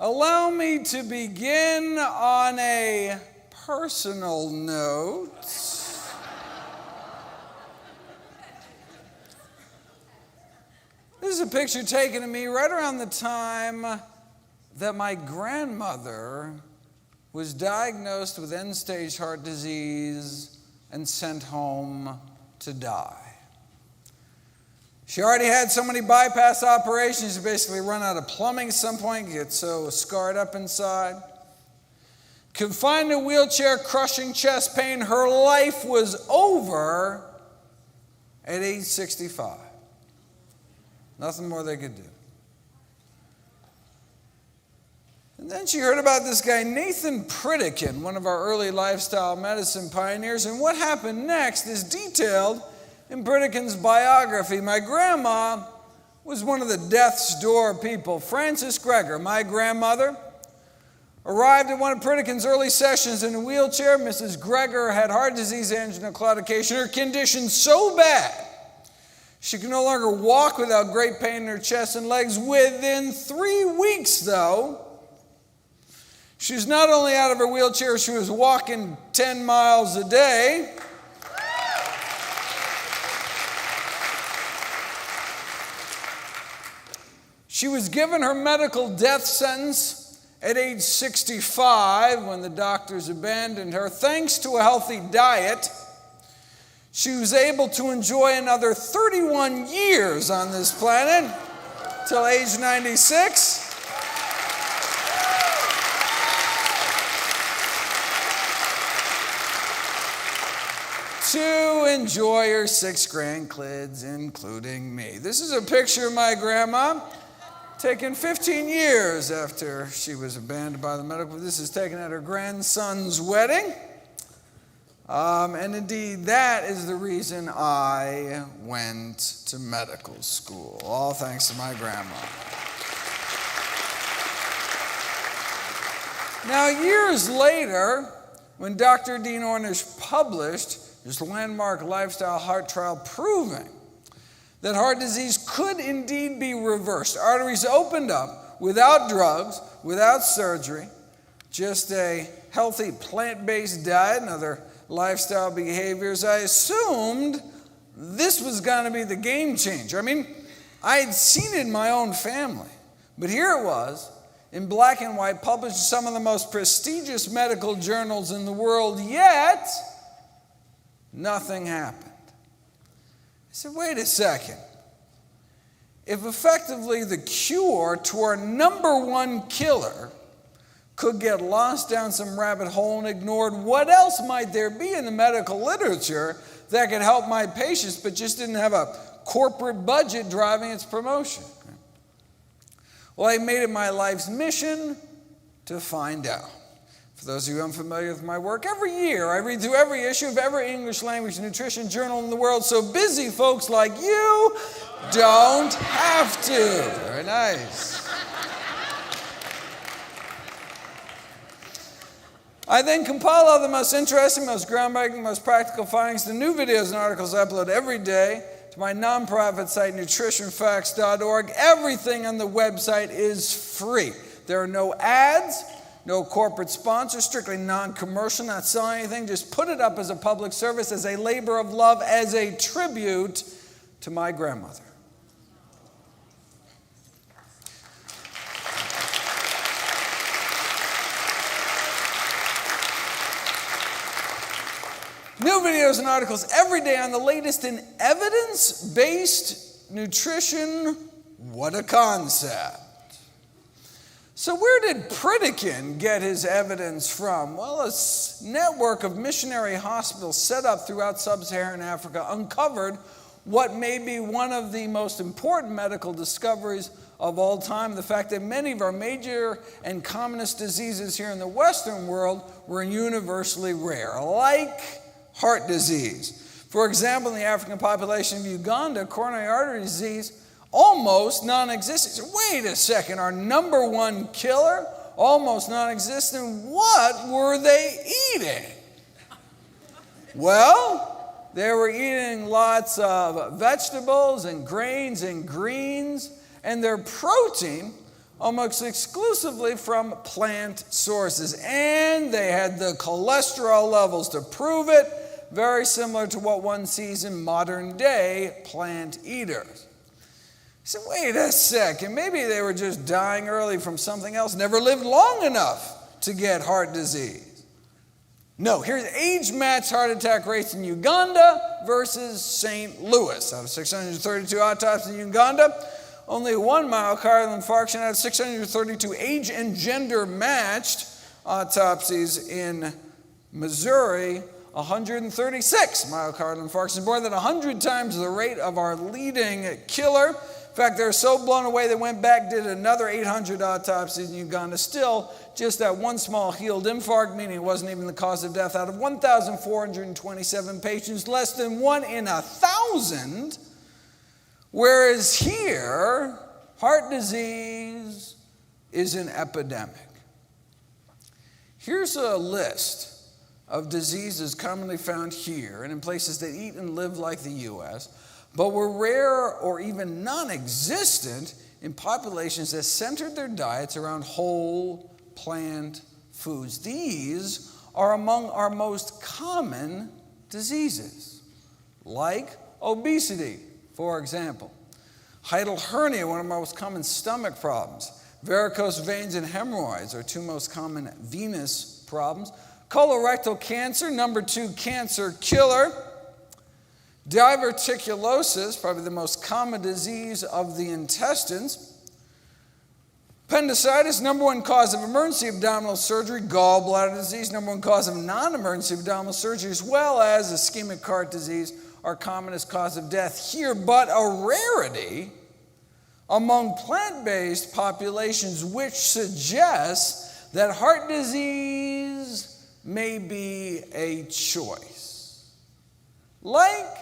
Allow me to begin on a personal note. This is a picture taken of me right around the time that my grandmother was diagnosed with end-stage heart disease and sent home to die. She already had so many bypass operations, she basically run out of plumbing at some point, get so scarred up inside. Confined in a wheelchair, crushing chest pain, her life was over at age 65. Nothing more they could do. And then she heard about this guy, Nathan Pritikin, one of our early lifestyle medicine pioneers, and what happened next is detailed in Pritikin's biography. My grandma was one of the death's door people. Frances Greger, my grandmother, arrived at one of Pritikin's early sessions in a wheelchair. Mrs. Greger had heart disease, angina, claudication. Her condition so bad, she could no longer walk without great pain in her chest and legs. Within 3 weeks, though, she was not only out of her wheelchair, she was walking 10 miles a day. She was given her medical death sentence at age 65 when the doctors abandoned her. Thanks to a healthy diet, she was able to enjoy another 31 years on this planet till age 96. To enjoy her 6 grandkids, including me. This is a picture of my grandma, taken 15 years after she was abandoned by the medical. This is taken at her grandson's wedding. And indeed, that is the reason I went to medical school. All thanks to my grandma. Now, years later, when Dr. Dean Ornish published his landmark lifestyle heart trial proving that heart disease could indeed be reversed, arteries opened up without drugs, without surgery, just a healthy plant-based diet and other lifestyle behaviors, I assumed this was going to be the game changer. I mean, I had seen it in my own family, but here it was in black and white, published in some of the most prestigious medical journals in the world, yet nothing happened. I said, wait a second. If effectively the cure to our number one killer could get lost down some rabbit hole and ignored, what else might there be in the medical literature that could help my patients but just didn't have a corporate budget driving its promotion? Well, I made it my life's mission to find out. For those of you unfamiliar with my work, every year I read through every issue of every English language nutrition journal in the world, so busy folks like you don't have to. Very nice. I then compile all the most interesting, most groundbreaking, most practical findings to new videos and articles I upload every day to my nonprofit site, nutritionfacts.org. Everything on the website is free. There are no ads, no corporate sponsors, strictly non-commercial, not selling anything. Just put it up as a public service, as a labor of love, as a tribute to my grandmother. New videos and articles every day on the latest in evidence-based nutrition. What a concept. So where did Pritikin get his evidence from? Well, a network of missionary hospitals set up throughout sub-Saharan Africa uncovered what may be one of the most important medical discoveries of all time, the fact that many of our major and commonest diseases here in the Western world were universally rare, like heart disease. For example, in the African population of Uganda, coronary artery disease almost non-existent. So wait a second, our number one killer, almost non-existent. What were they eating? Well, they were eating lots of vegetables and grains and greens, and their protein, almost exclusively from plant sources. And they had the cholesterol levels to prove it, very similar to what one sees in modern day plant eaters. So wait a second, maybe they were just dying early from something else, never lived long enough to get heart disease. No, here's age-matched heart attack rates in Uganda versus St. Louis. Out of 632 autopsies in Uganda, only one myocardial infarction out of 632 age and gender-matched autopsies in Missouri, 136 myocardial infarctions, more than 100 times the rate of our leading killer. In fact, they're so blown away they went back, did another 800 autopsies in Uganda. Still, just that one small healed infarct, meaning it wasn't even the cause of death, out of 1,427 patients, less than 1 in 1,000. Whereas here, heart disease is an epidemic. Here's a list of diseases commonly found here and in places that eat and live like the U.S., but were rare or even non-existent in populations that centered their diets around whole plant foods. These are among our most common diseases, like obesity, for example. Hiatal hernia, one of our most common stomach problems. Varicose veins and hemorrhoids are two most common venous problems. Colorectal cancer, number 2 cancer killer. Diverticulosis, probably the most common disease of the intestines. Appendicitis, number 1 cause of emergency abdominal surgery. Gallbladder disease, number 1 cause of non-emergency abdominal surgery, as well as ischemic heart disease, our commonest cause of death here, but a rarity among plant-based populations, which suggests that heart disease may be a choice. Like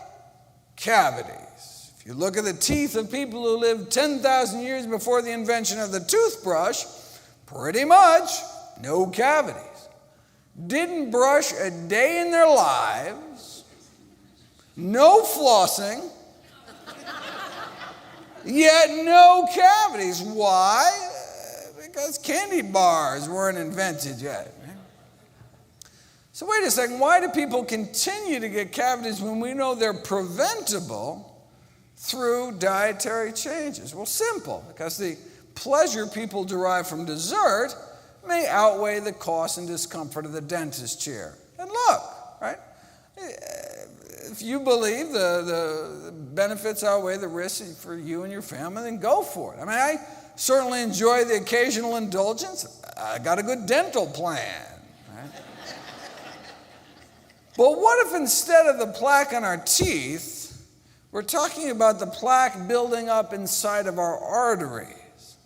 cavities. If you look at the teeth of people who lived 10,000 years before the invention of the toothbrush, pretty much no cavities. Didn't brush a day in their lives, no flossing, yet no cavities. Why? Because candy bars weren't invented yet. So wait a second, why do people continue to get cavities when we know they're preventable through dietary changes? Well, simple, because the pleasure people derive from dessert may outweigh the cost and discomfort of the dentist chair. And look, right? If you believe the benefits outweigh the risks for you and your family, then go for it. I mean, I certainly enjoy the occasional indulgence. I got a good dental plan. But what if instead of the plaque on our teeth, we're talking about the plaque building up inside of our arteries?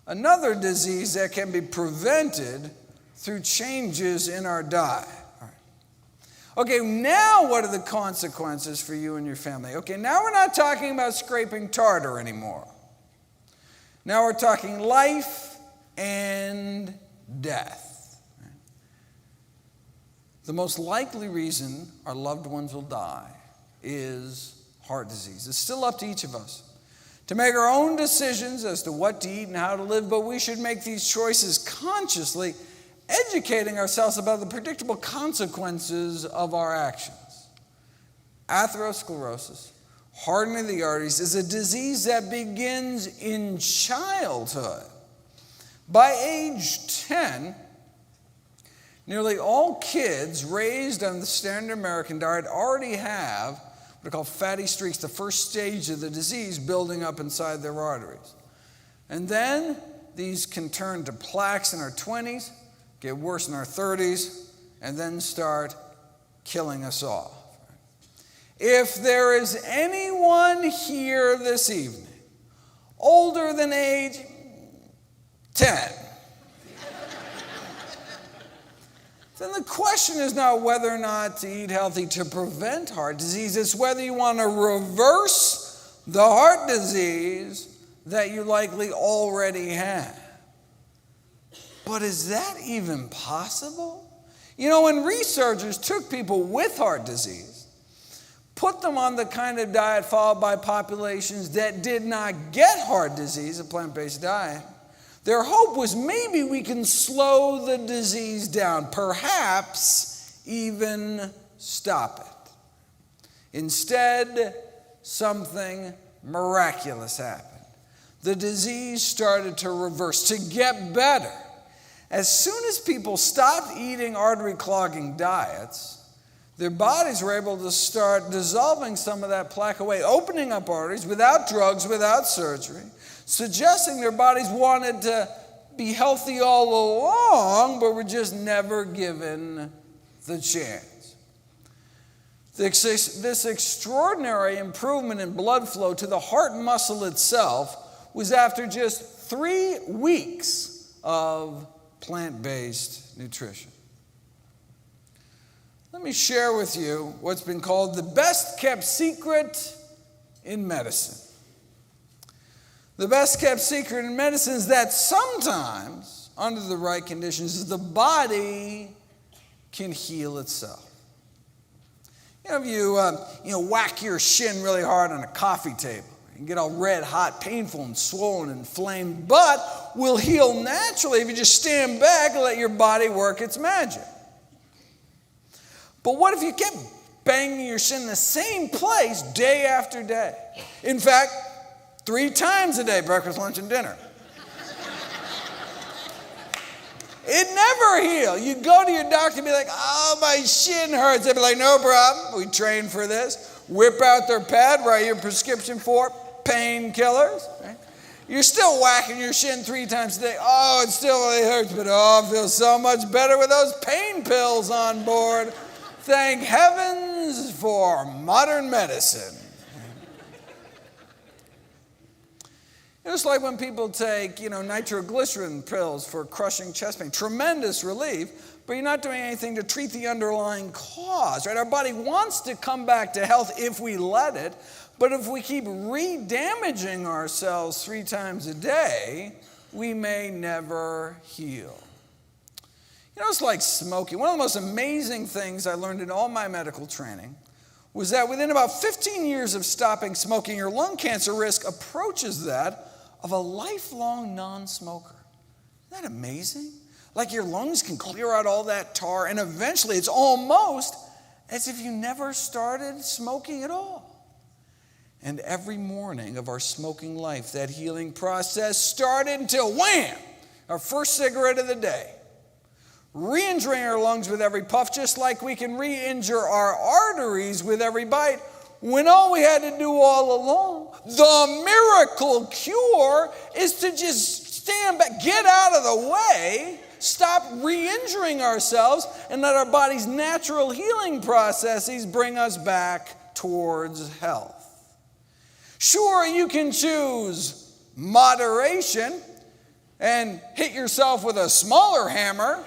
Another disease that can be prevented through changes in our diet. All right. Okay, now what are the consequences for you and your family? Okay, now we're not talking about scraping tartar anymore. Now we're talking life and death. The most likely reason our loved ones will die is heart disease. It's still up to each of us to make our own decisions as to what to eat and how to live, but we should make these choices consciously, educating ourselves about the predictable consequences of our actions. Atherosclerosis, hardening of the arteries, is a disease that begins in childhood. By age 10, nearly all kids raised on the standard American diet already have what are called fatty streaks, the first stage of the disease building up inside their arteries. And then these can turn to plaques in our 20s, get worse in our 30s, and then start killing us off. If there is anyone here this evening older than age 10, then the question is not whether or not to eat healthy to prevent heart disease. It's whether you want to reverse the heart disease that you likely already have. But is that even possible? You know, when researchers took people with heart disease, put them on the kind of diet followed by populations that did not get heart disease, a plant-based diet, Their hope was maybe we can slow the disease down, perhaps even stop it. Instead, something miraculous happened. The disease started to reverse, to get better. As soon as people stopped eating artery-clogging diets, their bodies were able to start dissolving some of that plaque away, opening up arteries without drugs, without surgery, suggesting their bodies wanted to be healthy all along, but were just never given the chance. This extraordinary improvement in blood flow to the heart muscle itself was after just 3 weeks of plant-based nutrition. Let me share with you what's been called the best-kept secret in medicine. The best-kept secret in medicine is that sometimes, under the right conditions, the body can heal itself. If you whack your shin really hard on a coffee table, you can get all red, hot, painful, and swollen and inflamed, but will heal naturally if you just stand back and let your body work its magic. But what if you kept banging your shin in the same place day after day? In fact, 3 times a day, breakfast, lunch, and dinner. It never healed. You go to your doctor and be like, oh, my shin hurts. They'd be like, no problem. We trained for this. Whip out their pad, write your prescription for painkillers. Right? You're still whacking your shin 3 times a day. Oh, it still really hurts, but oh, it feels so much better with those pain pills on board. Thank heavens for modern medicine. It's like when people take, nitroglycerin pills for crushing chest pain. Tremendous relief, but you're not doing anything to treat the underlying cause, right? Our body wants to come back to health if we let it, but if we keep re-damaging ourselves 3 times a day, we may never heal. It's like smoking. One of the most amazing things I learned in all my medical training was that within about 15 years of stopping smoking, your lung cancer risk approaches that of a lifelong non-smoker. Isn't that amazing? Like your lungs can clear out all that tar, and eventually it's almost as if you never started smoking at all. And every morning of our smoking life, that healing process started until wham, our first cigarette of the day. Re-injuring our lungs with every puff, just like we can re-injure our arteries with every bite, when all we had to do all along, the miracle cure, is to just stand back, get out of the way, stop re-injuring ourselves, and let our body's natural healing processes bring us back towards health. Sure, you can choose moderation and hit yourself with a smaller hammer.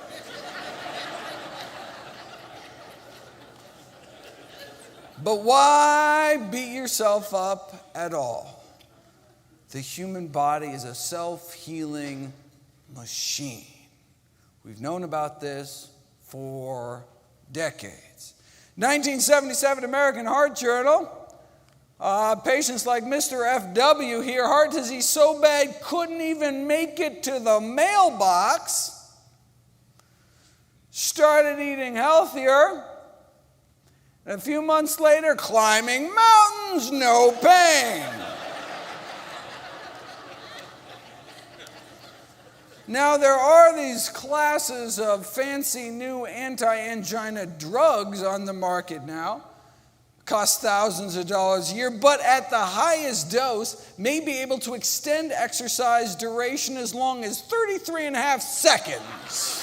But why beat yourself up at all? The human body is a self-healing machine. We've known about this for decades. 1977 American Heart Journal, patients like Mr. F.W. here, heart disease so bad couldn't even make it to the mailbox, started eating healthier. And a few months later, climbing mountains, no pain. Now, there are these classes of fancy new anti-angina drugs on the market now. Cost thousands of dollars a year, but at the highest dose, may be able to extend exercise duration as long as 33 and a half seconds.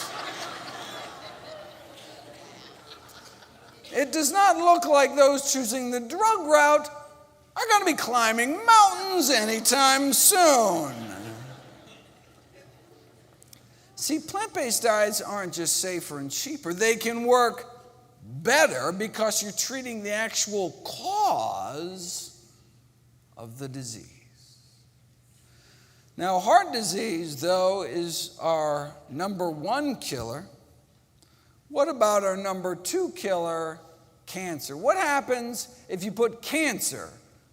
It does not look like those choosing the drug route are going to be climbing mountains anytime soon. See, plant-based diets aren't just safer and cheaper. They can work better because you're treating the actual cause of the disease. Now, heart disease, though, is our number 1 killer. What about our number 2 killer, cancer? What happens if you put cancer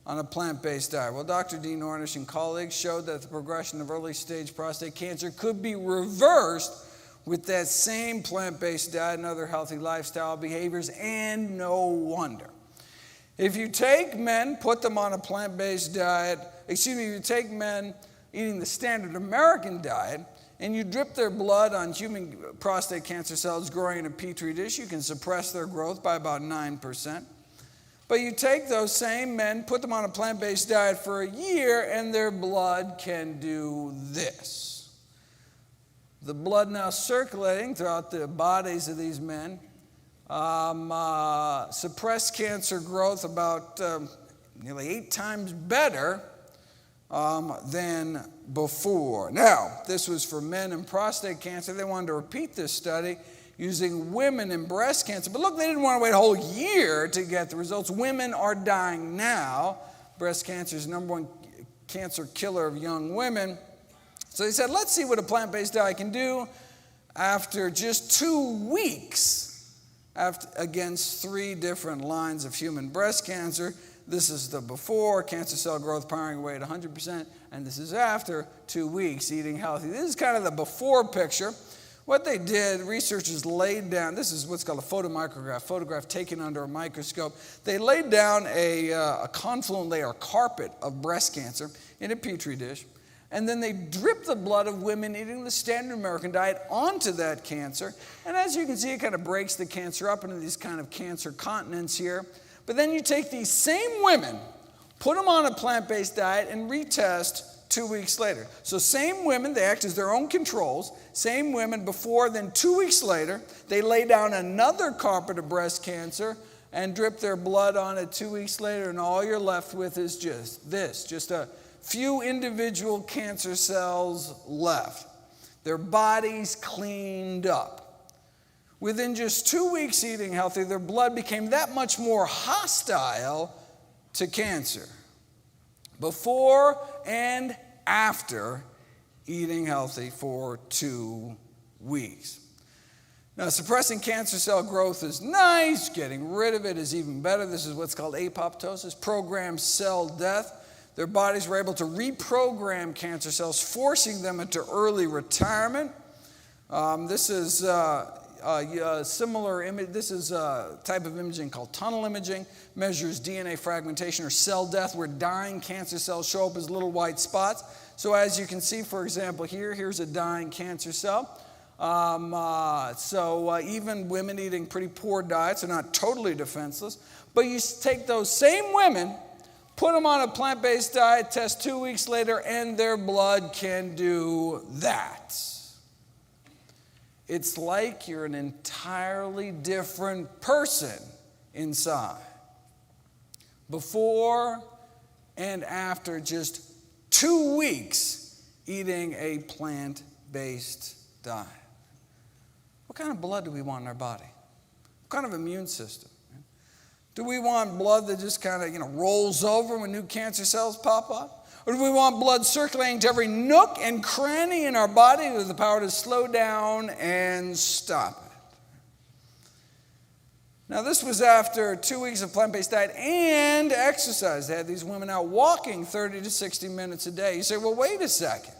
on a plant-based diet? Well, Dr. Dean Ornish and colleagues showed that the progression of early-stage prostate cancer could be reversed with that same plant-based diet and other healthy lifestyle behaviors, and no wonder. If you take men, put them on a plant-based diet, if you take men eating the standard American diet, and you drip their blood on human prostate cancer cells growing in a petri dish, you can suppress their growth by about 9%. But you take those same men, put them on a plant-based diet for a year, and their blood can do this. The blood now circulating throughout the bodies of these men suppress cancer growth about nearly 8 times better than before. Now, this was for men in prostate cancer. They wanted to repeat this study using women in breast cancer. But look, they didn't want to wait a whole year to get the results. Women are dying now. Breast cancer is the number one cancer killer of young women. So they said, let's see what a plant-based diet can do after just 2 weeks against 3 different lines of human breast cancer. This is the before, cancer cell growth powering away at 100%, and this is after 2 weeks eating healthy. This is kind of the before picture. What they did, researchers laid down, this is what's called a photomicrograph, photograph taken under a microscope. They laid down a confluent layer, a carpet of breast cancer in a petri dish. And then they drip the blood of women eating the standard American diet onto that cancer. And as you can see, it kind of breaks the cancer up into these kind of cancer continents here. But then you take these same women, put them on a plant-based diet, and retest 2 weeks later. So same women, they act as their own controls. Same women before, then 2 weeks later, they lay down another carpet of breast cancer and drip their blood on it 2 weeks later. And all you're left with is just this, just a few individual cancer cells left. Their bodies cleaned up. Within just 2 weeks eating healthy, their blood became that much more hostile to cancer. Before and after eating healthy for 2 weeks. Now, suppressing cancer cell growth is nice. Getting rid of it is even better. This is what's called apoptosis, programmed cell death. Their bodies were able to reprogram cancer cells, forcing them into early retirement. This is similar image. This is a type of imaging called tunnel imaging. Measures DNA fragmentation or cell death, where dying cancer cells show up as little white spots. So as you can see, for example, here's a dying cancer cell. Even women eating pretty poor diets are not totally defenseless. But you take those same women, put them on a plant-based diet, test 2 weeks later, and their blood can do that. It's like you're an entirely different person inside. Before and after just 2 weeks eating a plant-based diet. What kind of blood do we want in our body? What kind of immune system? Do we want blood that just kind of, rolls over when new cancer cells pop up? Or do we want blood circulating to every nook and cranny in our body with the power to slow down and stop it? Now, this was after 2 weeks of plant-based diet and exercise. They had these women out walking 30 to 60 minutes a day. You say, well, wait a second.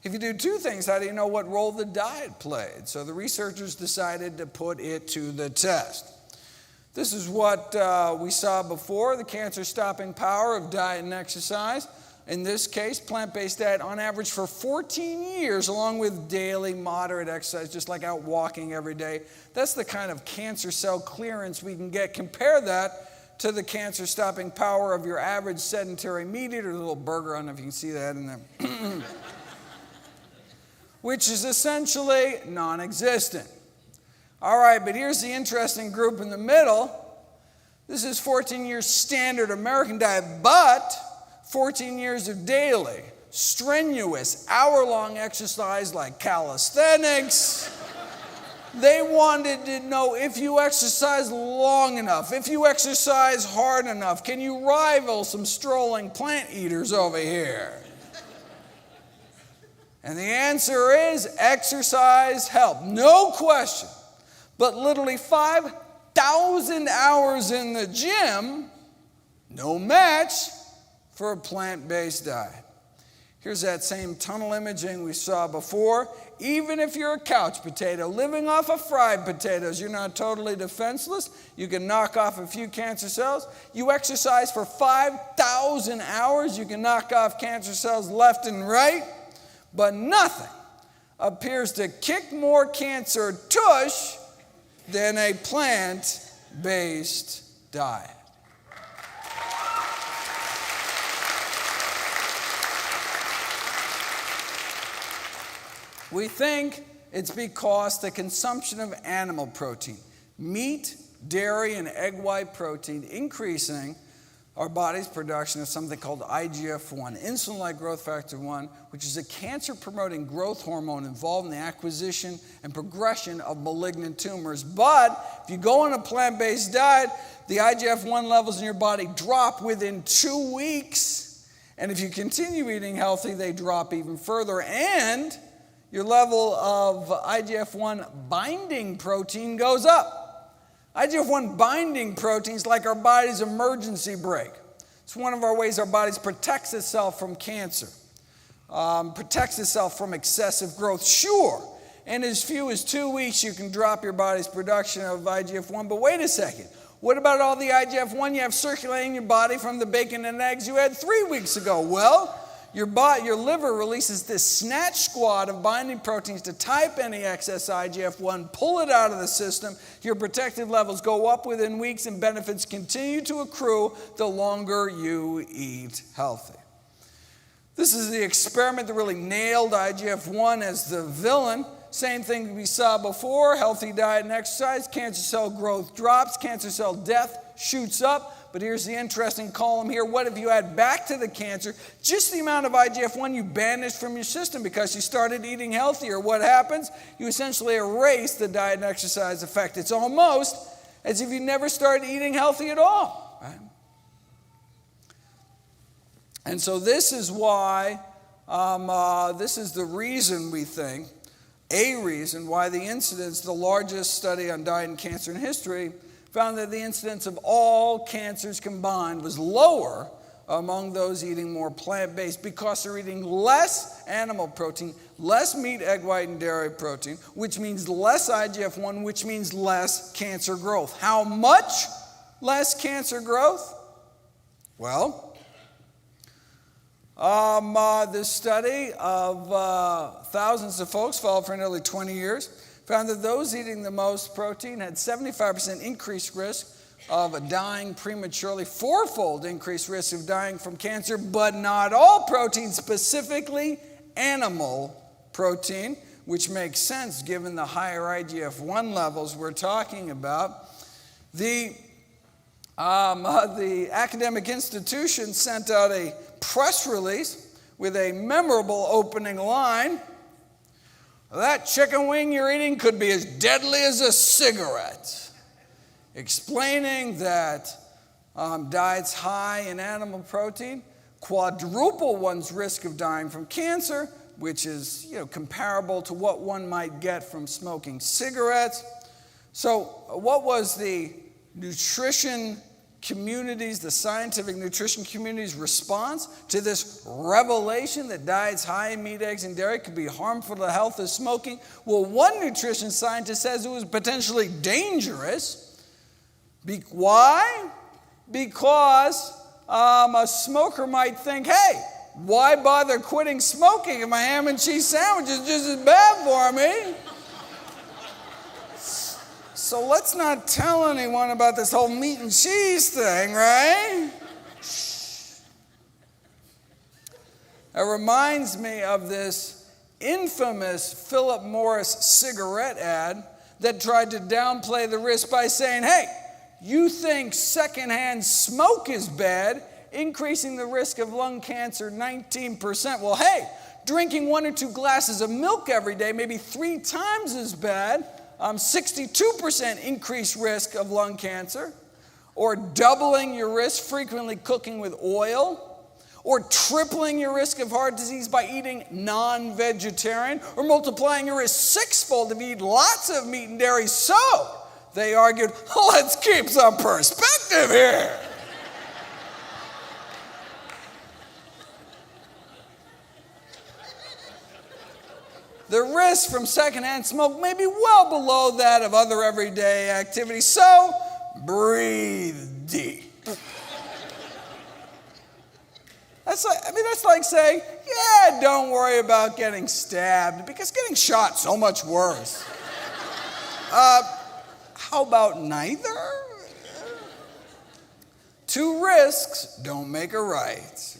If you do 2 things, how do you know what role the diet played? So the researchers decided to put it to the test. This is what we saw before, the cancer-stopping power of diet and exercise. In this case, plant-based diet on average for 14 years, along with daily moderate exercise, just like out walking every day. That's the kind of cancer cell clearance we can get. Compare that to the cancer-stopping power of your average sedentary meat eater, the little burger. I don't know if you can see that in there. Which is essentially non-existent. All right, but here's the interesting group in the middle. This is 14 years standard American diet, but 14 years of daily, strenuous, hour-long exercise like calisthenics. They wanted to know, if you exercise long enough, if you exercise hard enough, can you rival some strolling plant eaters over here? And the answer is exercise helped, no question. But literally 5,000 hours in the gym, no match for a plant-based diet. Here's that same tunnel imaging we saw before. Even if you're a couch potato living off of fried potatoes, you're not totally defenseless. You can knock off a few cancer cells. You exercise for 5,000 hours, you can knock off cancer cells left and right. But nothing appears to kick more cancer tush than a plant-based diet. We think it's because the consumption of animal protein, meat, dairy, and egg white protein, increasing our body's production of something called IGF-1, insulin-like growth factor 1, which is a cancer-promoting growth hormone involved in the acquisition and progression of malignant tumors. But if you go on a plant-based diet, the IGF-1 levels in your body drop within 2 weeks. And if you continue eating healthy, they drop even further. And your level of IGF-1 binding protein goes up. IGF-1 binding protein is like our body's emergency brake. It's one of our ways our body protects itself from cancer, protects itself from excessive growth. Sure, in as few as 2 weeks you can drop your body's production of IGF-1, but wait a second. What about all the IGF-1 you have circulating in your body from the bacon and eggs you had 3 weeks ago? Well, your liver releases this snatch squad of binding proteins to type any excess IGF-1, pull it out of the system. Your protective levels go up within weeks, and benefits continue to accrue the longer you eat healthy. This is the experiment that really nailed IGF-1 as the villain. Same thing we saw before, healthy diet and exercise, cancer cell growth drops, cancer cell death shoots up. But here's the interesting column here. What if you add back to the cancer just the amount of IGF-1 you banished from your system because you started eating healthier? What happens? You essentially erase the diet and exercise effect. It's almost as if you never started eating healthy at all. Right? And so this is why, this is the reason we think, a reason why the incidence, the largest study on diet and cancer in history, found that the incidence of all cancers combined was lower among those eating more plant-based because they're eating less animal protein, less meat, egg white, and dairy protein, which means less IGF-1, which means less cancer growth. How much less cancer growth? Well, this study of thousands of folks followed for nearly 20 years found that those eating the most protein had 75% increased risk of dying prematurely, fourfold increased risk of dying from cancer, but not all protein, specifically animal protein, which makes sense given the higher IGF-1 levels we're talking about. The academic institution sent out a press release with a memorable opening line. That chicken wing you're eating could be as deadly as a cigarette. Explaining that diets high in animal protein quadruple one's risk of dying from cancer, which is comparable to what one might get from smoking cigarettes. So what was the nutrition communities, the scientific nutrition community's response to this revelation that diets high in meat, eggs, and dairy could be harmful to the health as smoking? Well, one nutrition scientist says it was potentially dangerous. Why? Because a smoker might think, hey, why bother quitting smoking if my ham and cheese sandwich is just as bad for me? So let's not tell anyone about this whole meat and cheese thing, right? It reminds me of this infamous Philip Morris cigarette ad that tried to downplay the risk by saying, hey, you think secondhand smoke is bad, increasing the risk of lung cancer 19%. Well, hey, drinking 1 or 2 glasses of milk every day may be 3 times as bad. 62% increased risk of lung cancer, or doubling your risk frequently cooking with oil, or tripling your risk of heart disease by eating non-vegetarian, or multiplying your risk 6-fold if you eat lots of meat and dairy. So, they argued, let's keep some perspective here. the risk from secondhand smoke may be well below that of other everyday activities. So, breathe deep. That's like saying, yeah, don't worry about getting stabbed, because getting shot so much worse. How about neither? Two risks don't make a right.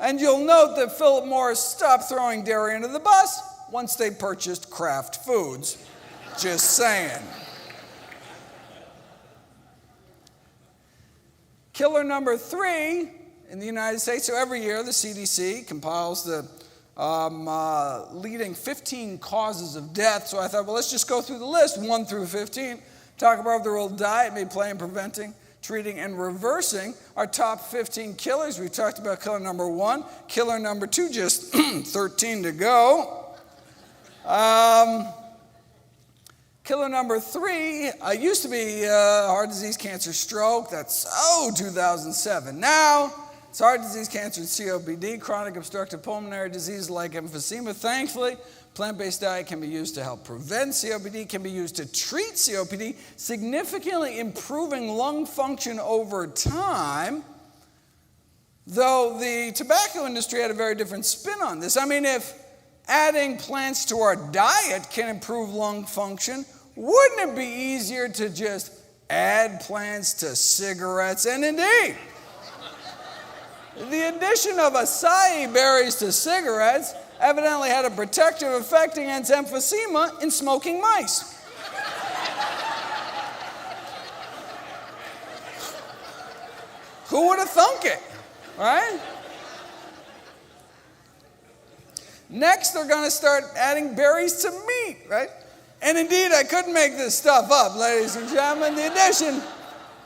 And you'll note that Philip Morris stopped throwing dairy into the bus once they purchased Kraft Foods. Just saying. Killer number 3 in the United States. So every year the CDC compiles the leading 15 causes of death. So I thought, well, let's just go through the list, 1 through 15. Talk about the role diet may play in preventing, treating, and reversing our top 15 killers. We talked about killer number 1. Killer number 2, just 13 to go. Killer number 3 used to be heart disease, cancer, stroke. That's 2007. Now it's heart disease, cancer, and COPD, chronic obstructive pulmonary disease like emphysema. Thankfully, plant-based diet can be used to help prevent COPD, can be used to treat COPD, significantly improving lung function over time, though the tobacco industry had a very different spin on this. I mean, if adding plants to our diet can improve lung function, wouldn't it be easier to just add plants to cigarettes? And indeed, the addition of acai berries to cigarettes evidently had a protective effect against emphysema in smoking mice. Who would have thunk it, right? Next, they're going to start adding berries to meat, right? And indeed, I couldn't make this stuff up, ladies and gentlemen. The addition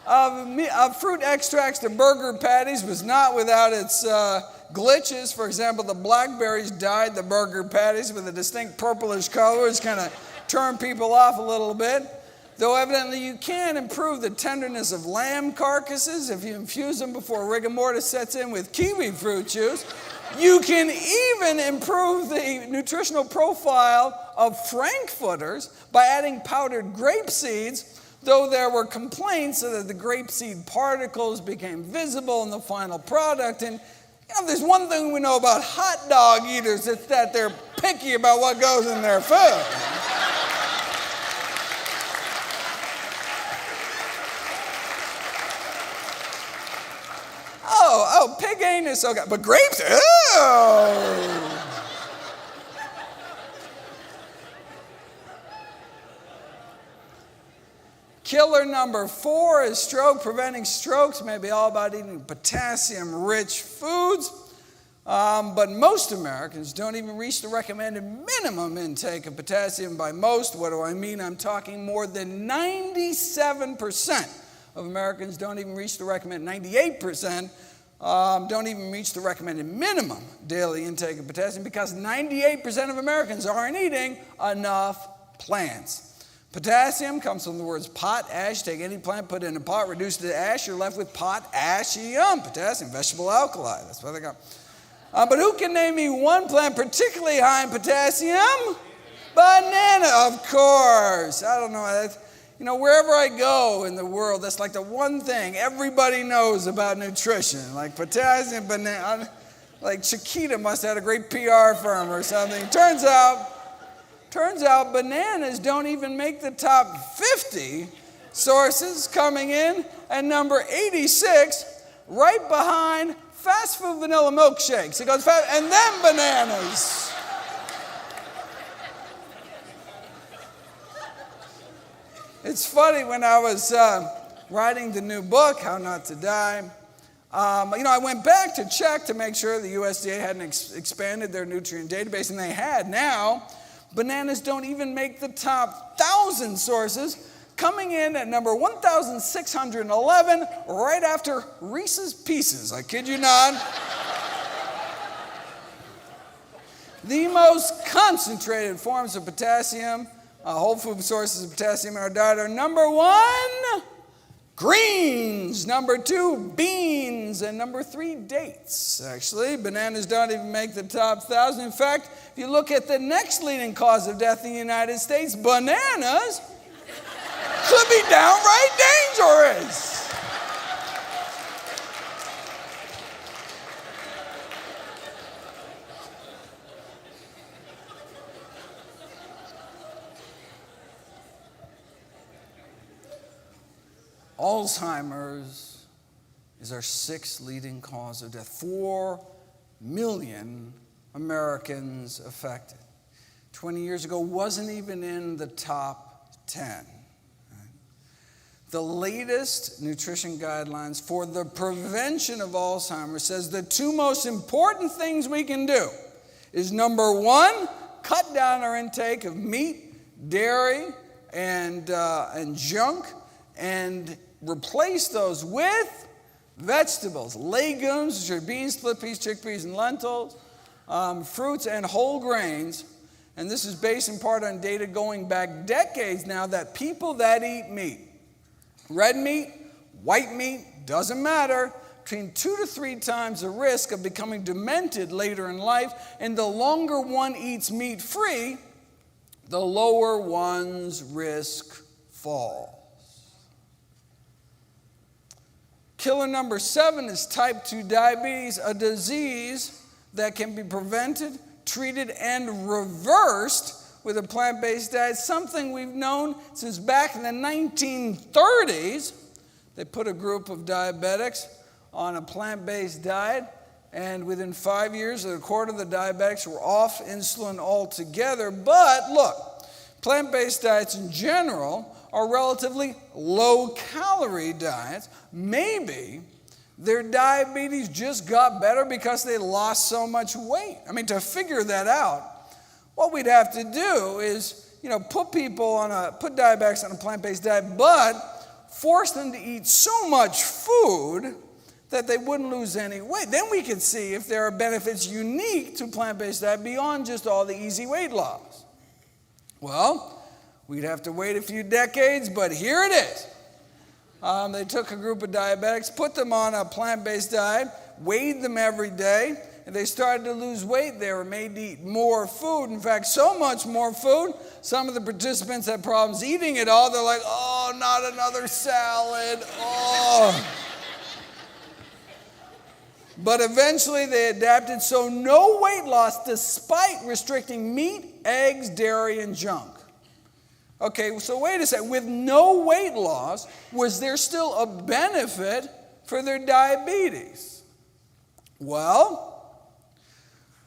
of fruit extracts to burger patties was not without its glitches. For example, the blackberries dyed the burger patties with a distinct purplish color, which kind of turned people off a little bit. Though evidently you can improve the tenderness of lamb carcasses if you infuse them before rigor mortis sets in with kiwi fruit juice. You can even improve the nutritional profile of frankfurters by adding powdered grape seeds, though there were complaints that the grapeseed particles became visible in the final product. And if there's one thing we know about hot dog eaters, it's that they're picky about what goes in their food. Pig anus, okay, but grapes, ew. Killer number 4 is stroke. Preventing strokes may be all about eating potassium-rich foods, but most Americans don't even reach the recommended minimum intake of potassium. By most, what do I mean? I'm talking more than 97% of Americans don't even reach the recommended, 98% don't even reach the recommended minimum daily intake of potassium, because 98% of Americans aren't eating enough plants. Potassium comes from the words pot, ash. Take any plant, put it in a pot, reduce it to ash, you're left with potassium. Potassium, vegetable alkali. That's what they got. But who can name me one plant particularly high in potassium? Banana, of course. I don't know. Wherever I go in the world, that's like the one thing everybody knows about nutrition. Like potassium, banana. Like Chiquita must have had a great PR firm or something. Turns out bananas don't even make the top 50 sources, coming in at number 86, right behind fast food vanilla milkshakes. It goes fast, and then bananas. It's funny, when I was writing the new book, How Not to Die, I went back to check to make sure the USDA hadn't expanded their nutrient database, and they had. Now, bananas don't even make the top 1,000 sources, coming in at number 1,611, right after Reese's Pieces. I kid you not. The most concentrated forms of potassium, whole food sources of potassium in our diet are number 1, greens, number 2, beans, and number 3, dates. Actually, bananas don't even make the top 1,000. In fact, If you look at the next leading cause of death in the United States, bananas, could be downright dangerous. Alzheimer's is our sixth leading cause of death. 4 million Americans affected. 20 years ago, wasn't even in the top 10. The latest nutrition guidelines for the prevention of Alzheimer's says the two most important things we can do is, number one, cut down our intake of meat, dairy, and junk, and replace those with vegetables, legumes, which are beans, split peas, chickpeas, and lentils, fruits, and whole grains. And this is based in part on data going back decades now that people that eat meat, red meat, white meat, doesn't matter, between 2 to 3 times the risk of becoming demented later in life. And the longer one eats meat-free, the lower one's risk falls. Killer number 7 is type 2 diabetes, a disease that can be prevented, treated, and reversed with a plant-based diet, something we've known since back in the 1930s. They put a group of diabetics on a plant-based diet, and within 5 years, a quarter of the diabetics were off insulin altogether. But look, plant-based diets in general are relatively low-calorie diets. Maybe their diabetes just got better because they lost so much weight. I mean, to figure that out, what we'd have to do is, put diabetics on a plant-based diet, but force them to eat so much food that they wouldn't lose any weight. Then we could see if there are benefits unique to plant-based diet beyond just all the easy weight loss. Well, we'd have to wait a few decades, but here it is. They took a group of diabetics, put them on a plant-based diet, weighed them every day, and they started to lose weight. They were made to eat more food. In fact, so much more food, some of the participants had problems eating it all. They're like, oh, not another salad. Oh. But eventually they adapted, so no weight loss despite restricting meat, eggs, dairy, and junk. Okay, so wait a second. With no weight loss, was there still a benefit for their diabetes? Well,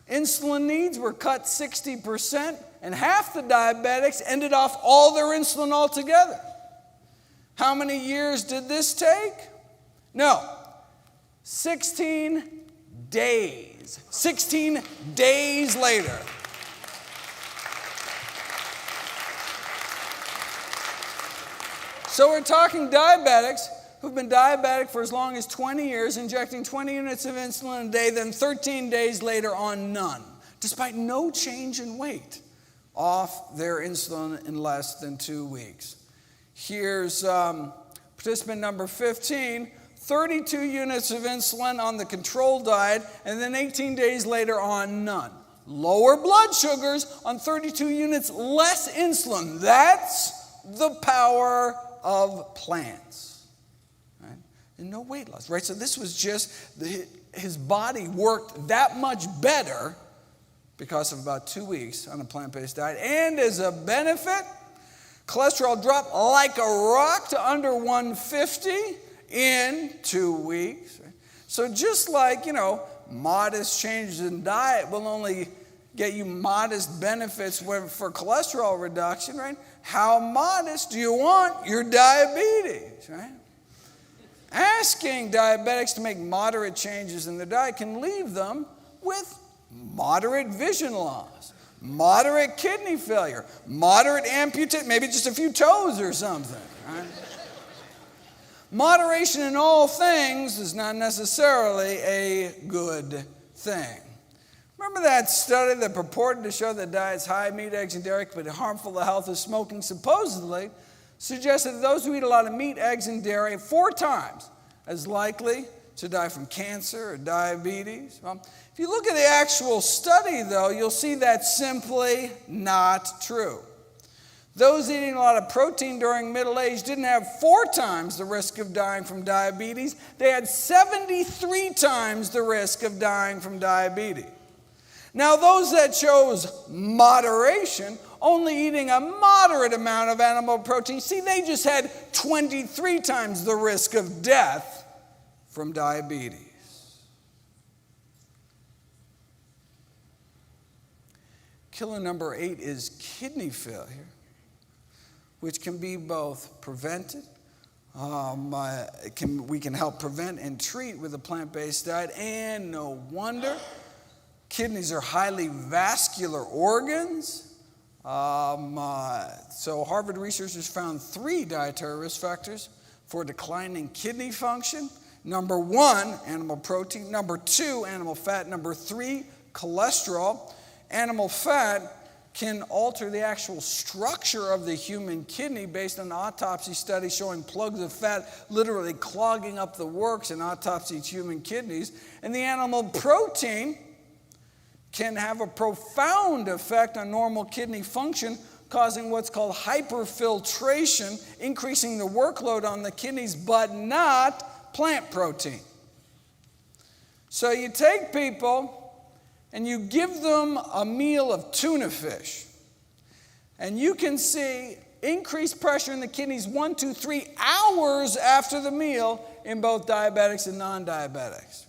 insulin needs were cut 60%, and half the diabetics ended off all their insulin altogether. How many years did this take? No, 16 days. 16 days later. So we're talking diabetics who've been diabetic for as long as 20 years, injecting 20 units of insulin a day, then 13 days later on none, despite no change in weight, off their insulin in less than 2 weeks. Here's participant number 15, 32 units of insulin on the control diet, and then 18 days later on none. Lower blood sugars on 32 units less insulin. That's the power of plants, right? And no weight loss, right? So this was just, his body worked that much better because of about 2 weeks on a plant-based diet. And as a benefit, cholesterol dropped like a rock to under 150 in 2 weeks. Right? So just like, modest changes in diet will only get you modest benefits for cholesterol reduction, right? How modest do you want your diabetes, right? Asking diabetics to make moderate changes in their diet can leave them with moderate vision loss, moderate kidney failure, moderate amputation, maybe just a few toes or something, right? Moderation in all things is not necessarily a good thing. Remember that study that purported to show that diets high in meat, eggs, and dairy could be harmful to the health of smoking, supposedly suggested that those who eat a lot of meat, eggs, and dairy are 4 times as likely to die from cancer or diabetes. If you look at the actual study, though, you'll see that's simply not true. Those eating a lot of protein during middle age didn't have 4 times the risk of dying from diabetes. They had 73 times the risk of dying from diabetes. Now, those that chose moderation, only eating a moderate amount of animal protein, see, they just had 23 times the risk of death from diabetes. Killer number 8 is kidney failure, which can be both prevented. We can help prevent and treat with a plant-based diet, and no wonder. Kidneys are highly vascular organs. So Harvard researchers found 3 dietary risk factors for declining kidney function. Number 1, animal protein. Number 2, animal fat. Number 3, cholesterol. Animal fat can alter the actual structure of the human kidney based on autopsy studies showing plugs of fat literally clogging up the works in autopsied human kidneys. And the animal protein can have a profound effect on normal kidney function, causing what's called hyperfiltration, increasing the workload on the kidneys, but not plant protein. So you take people and you give them a meal of tuna fish, and you can see increased pressure in the kidneys 1, 2, 3 hours after the meal in both diabetics and non-diabetics.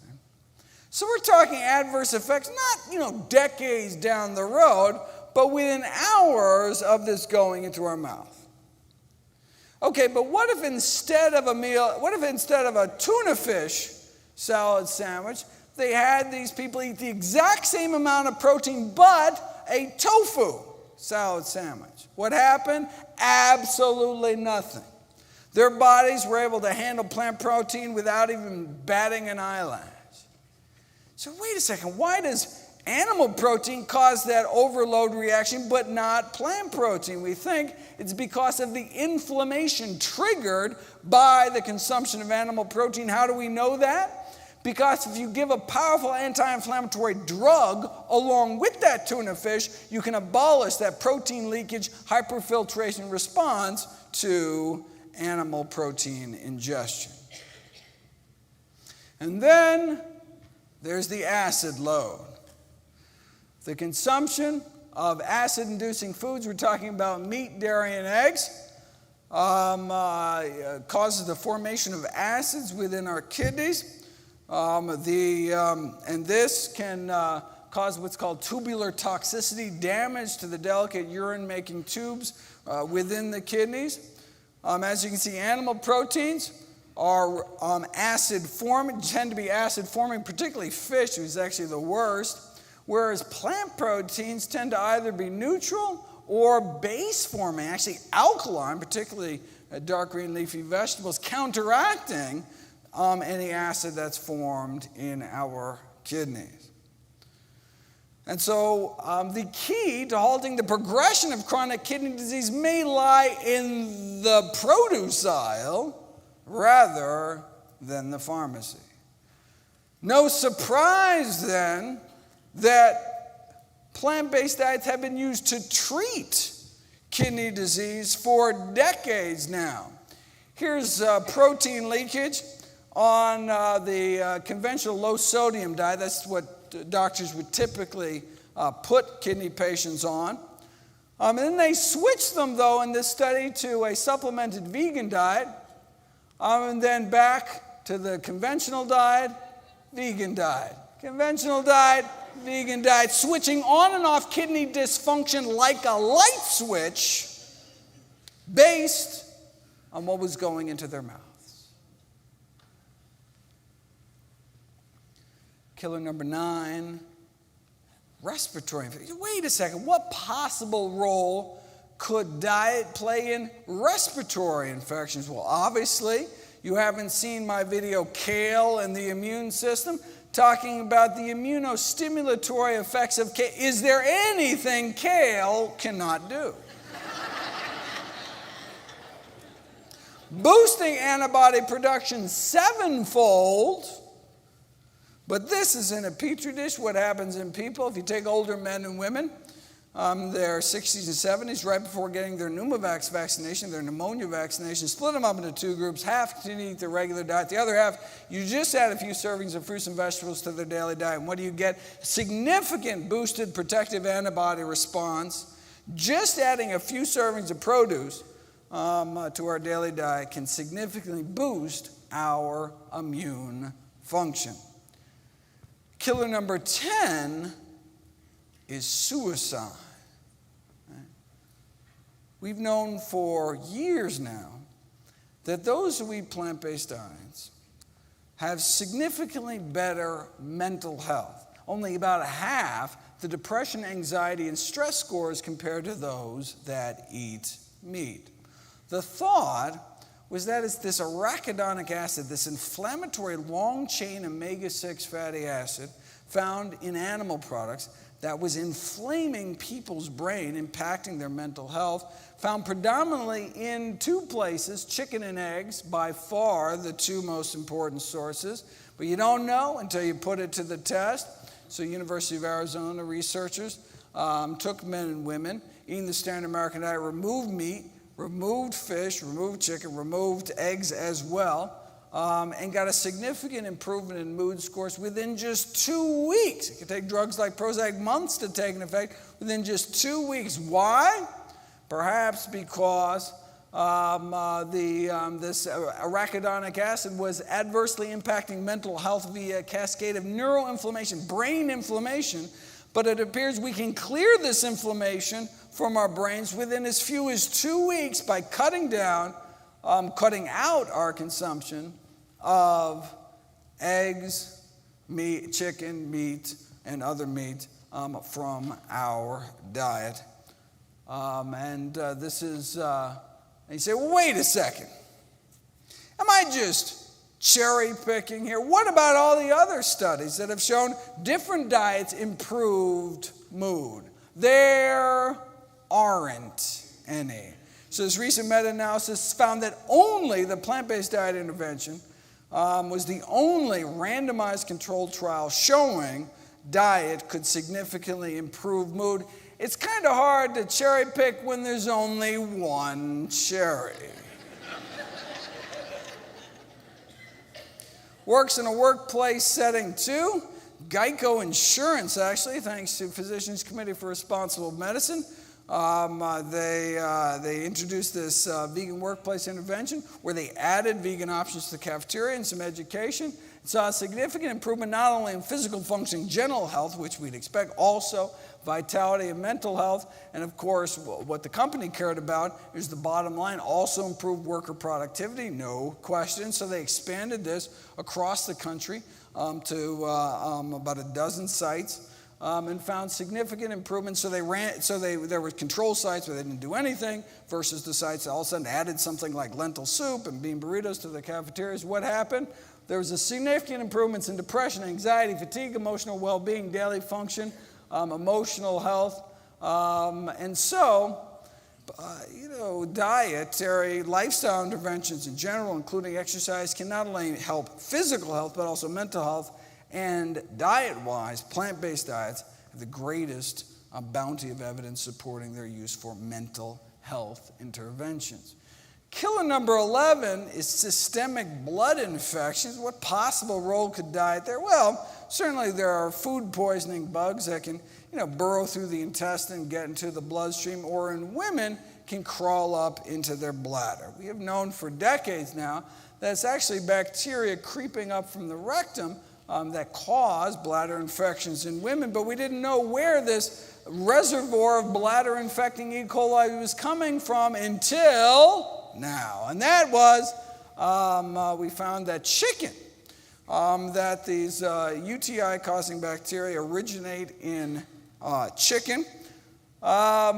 So we're talking adverse effects, not, decades down the road, but within hours of this going into our mouth. Okay, but what if instead of a tuna fish salad sandwich, they had these people eat the exact same amount of protein, but a tofu salad sandwich? What happened? Absolutely nothing. Their bodies were able to handle plant protein without even batting an eyelash. So wait a second, why does animal protein cause that overload reaction but not plant protein? We think it's because of the inflammation triggered by the consumption of animal protein. How do we know that? Because if you give a powerful anti-inflammatory drug along with that tuna fish, you can abolish that protein leakage hyperfiltration response to animal protein ingestion. And then there's the acid load. The consumption of acid-inducing foods, we're talking about meat, dairy, and eggs, causes the formation of acids within our kidneys. And this can cause what's called tubular toxicity, damage to the delicate urine-making tubes within the kidneys. As you can see, animal proteins are acid-forming, tend to be acid-forming, particularly fish, which is actually the worst, whereas plant proteins tend to either be neutral or base-forming, actually alkaline, particularly dark green leafy vegetables, counteracting any acid that's formed in our kidneys. And so the key to halting the progression of chronic kidney disease may lie in the produce aisle rather than the pharmacy. No surprise then that plant-based diets have been used to treat kidney disease for decades now. Here's protein leakage on the conventional low-sodium diet. That's what doctors would typically put kidney patients on. And then they switched them, though, in this study to a supplemented vegan diet, and then back to the conventional diet, vegan diet. Conventional diet, vegan diet, switching on and off kidney dysfunction like a light switch based on what was going into their mouths. Killer number 9, respiratory infection. Wait a second, what possible role could diet play in respiratory infections? Well, obviously, you haven't seen my video, Kale and the Immune System, talking about the immunostimulatory effects of kale. Is there anything kale cannot do? Boosting antibody production 7-fold But this is in a petri dish, what happens in people. If you take older men and women, their 60s and 70s, right before getting their Pneumovax vaccination, their pneumonia vaccination, split them up into two groups. Half continue to eat their regular diet. The other half, you just add a few servings of fruits and vegetables to their daily diet. And what do you get? Significant boosted protective antibody response. Just adding a few servings of produce to our daily diet can significantly boost our immune function. Killer number 10 is suicide. We've known for years now that those who eat plant-based diets have significantly better mental health. Only about half the depression, anxiety, and stress scores compared to those that eat meat. The thought was that it's this arachidonic acid, this inflammatory long-chain omega-6 fatty acid found in animal products that was inflaming people's brain, impacting their mental health, found predominantly in two places, chicken and eggs, by far the two most important sources. But you don't know until you put it to the test. So University of Arizona researchers took men and women eating the standard American diet, removed meat, removed fish, removed chicken, removed eggs as well, and got a significant improvement in mood scores within just 2 weeks. It could take drugs like Prozac months to take an effect within just 2 weeks. Why? Perhaps because this arachidonic acid was adversely impacting mental health via a cascade of neuroinflammation, brain inflammation, but it appears we can clear this inflammation from our brains within as few as 2 weeks by cutting out our consumption of eggs, meat, chicken, meat, and other meat from our diet. This is, and you say, well, wait a second. Am I just cherry picking here? What about all the other studies that have shown different diets improved mood? There aren't any. So this recent meta-analysis found that only the plant-based diet intervention was the only randomized controlled trial showing diet could significantly improve mood. It's kind of hard to cherry pick when there's only one cherry. Works in a workplace setting too. Geico Insurance, actually, thanks to Physicians Committee for Responsible Medicine, they introduced this vegan workplace intervention where they added vegan options to the cafeteria and some education. It saw a significant improvement not only in physical functioning, general health, which we'd expect, also vitality and mental health. And of course, what the company cared about is the bottom line, also improved worker productivity, no question. So they expanded this across the country to about a dozen sites. And found significant improvements. So there were control sites where they didn't do anything versus the sites that all of a sudden added something like lentil soup and bean burritos to the cafeterias. What happened? There was a significant improvements in depression, anxiety, fatigue, emotional well-being, daily function, emotional health. Dietary lifestyle interventions in general, including exercise, can not only help physical health but also mental health. And diet-wise, plant-based diets have the greatest bounty of evidence supporting their use for mental health interventions. Killer number 11 is systemic blood infections. What possible role could diet there? Well, certainly there are food poisoning bugs that can, burrow through the intestine, get into the bloodstream, or in women can crawl up into their bladder. We have known for decades now that it's actually bacteria creeping up from the rectum that cause bladder infections in women, but we didn't know where this reservoir of bladder-infecting E. coli was coming from until now. And that was, we found that chicken, that these UTI-causing bacteria originate in chicken. So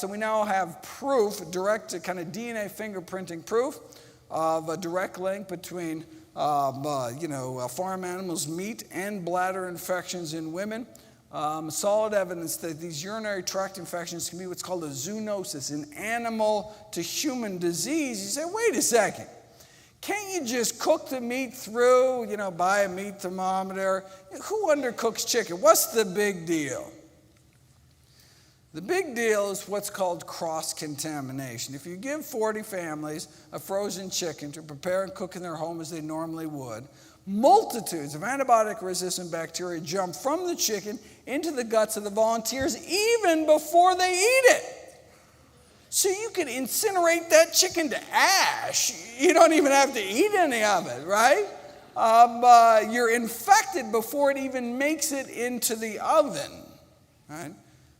we now have proof, direct kind of DNA fingerprinting proof of a direct link between farm animals' meat and bladder infections in women. Solid evidence that these urinary tract infections can be what's called a zoonosis, an animal to human disease. You say, wait a second. Can't you just cook the meat through, buy a meat thermometer? Who undercooks chicken? What's the big deal? The big deal is what's called cross-contamination. If you give 40 families a frozen chicken to prepare and cook in their home as they normally would, multitudes of antibiotic-resistant bacteria jump from the chicken into the guts of the volunteers even before they eat it. So you could incinerate that chicken to ash. You don't even have to eat any of it, right? You're infected before it even makes it into the oven, right?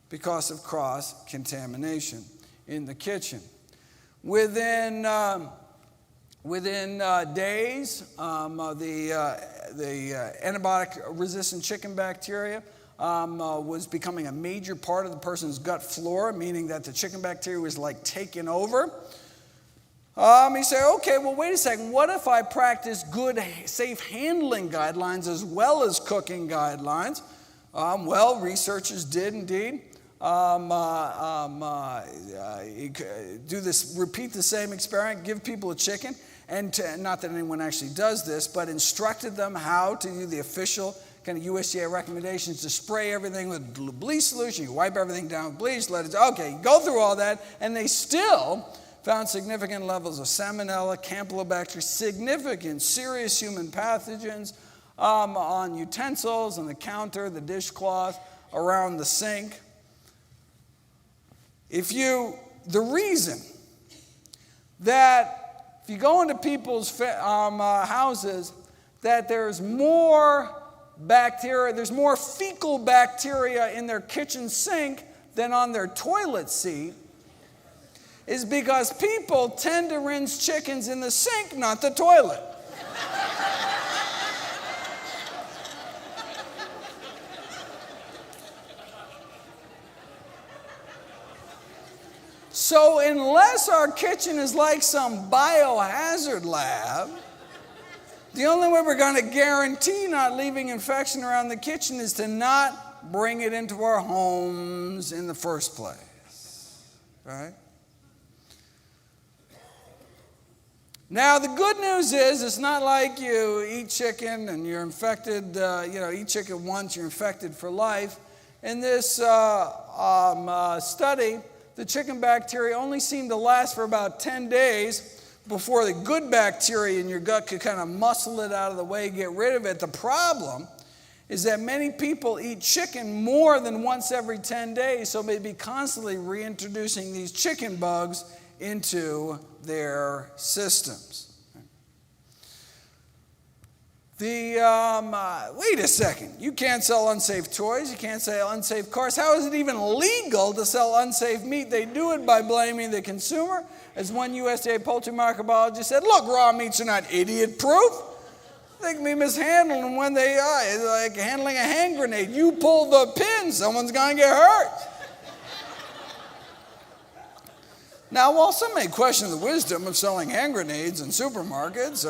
Because of cross-contamination in the kitchen. Within days, the antibiotic-resistant chicken bacteria was becoming a major part of the person's gut flora, meaning that the chicken bacteria was like taking over. You say, okay, well, wait a second. What if I practice good, safe handling guidelines as well as cooking guidelines? Well, researchers did indeed. Repeat the same experiment, give people a chicken, and not that anyone actually does this, but instructed them how to do the official kind of USDA recommendations to spray everything with bleach solution. You wipe everything down with bleach, you go through all that, and they still found significant levels of Salmonella, Campylobacter, significant serious human pathogens on utensils, on the counter, the dishcloth, around the sink. The reason that if you go into people's houses, that there's more bacteria, there's more fecal bacteria in their kitchen sink than on their toilet seat, is because people tend to rinse chickens in the sink, not the toilet. So unless our kitchen is like some biohazard lab, the only way we're going to guarantee not leaving infection around the kitchen is to not bring it into our homes in the first place, right? Now, the good news is it's not like you eat chicken and you're infected, eat chicken once, you're infected for life. In this study, the chicken bacteria only seemed to last for about 10 days before the good bacteria in your gut could kind of muscle it out of the way, get rid of it. The problem is that many people eat chicken more than once every 10 days, so they'd be constantly reintroducing these chicken bugs into their systems. Wait a second. You can't sell unsafe toys. You can't sell unsafe cars. How is it even legal to sell unsafe meat? They do it by blaming the consumer. As one USDA poultry microbiologist said, look, raw meats are not idiot-proof. They can be mishandled, and when they are, it's like handling a hand grenade. You pull the pin, someone's going to get hurt. Now, while some may question the wisdom of selling hand grenades in supermarkets,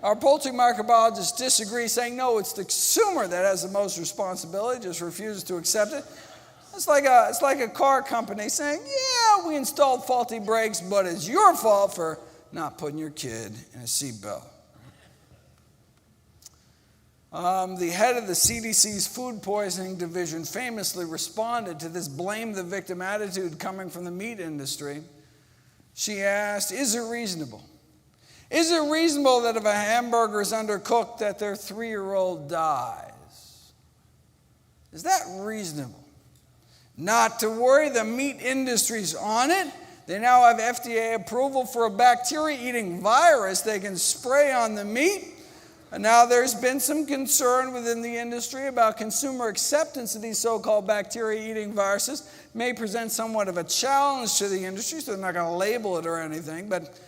our poultry microbiologists disagree, saying, no, it's the consumer that has the most responsibility, just refuses to accept it. It's like a car company saying, yeah, we installed faulty brakes, but it's your fault for not putting your kid in a seatbelt. The head of the CDC's food poisoning division famously responded to this blame the victim attitude coming from the meat industry. She asked, is it reasonable? Is it reasonable that if a hamburger is undercooked that their 3-year-old dies? Is that reasonable? Not to worry, the meat industry's on it. They now have FDA approval for a bacteria-eating virus they can spray on the meat. And now there's been some concern within the industry about consumer acceptance of these so-called bacteria-eating viruses. May present somewhat of a challenge to the industry, so they're not going to label it or anything. But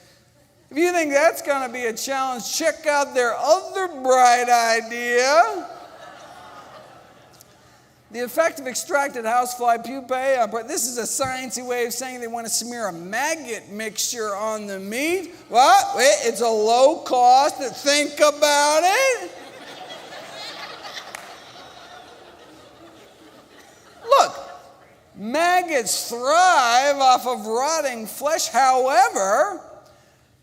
if you think that's going to be a challenge, check out their other bright idea. The effect of extracted housefly pupae. This is a sciencey way of saying they want to smear a maggot mixture on the meat. What? Wait, it's a low cost. Think about it. Look, maggots thrive off of rotting flesh. However,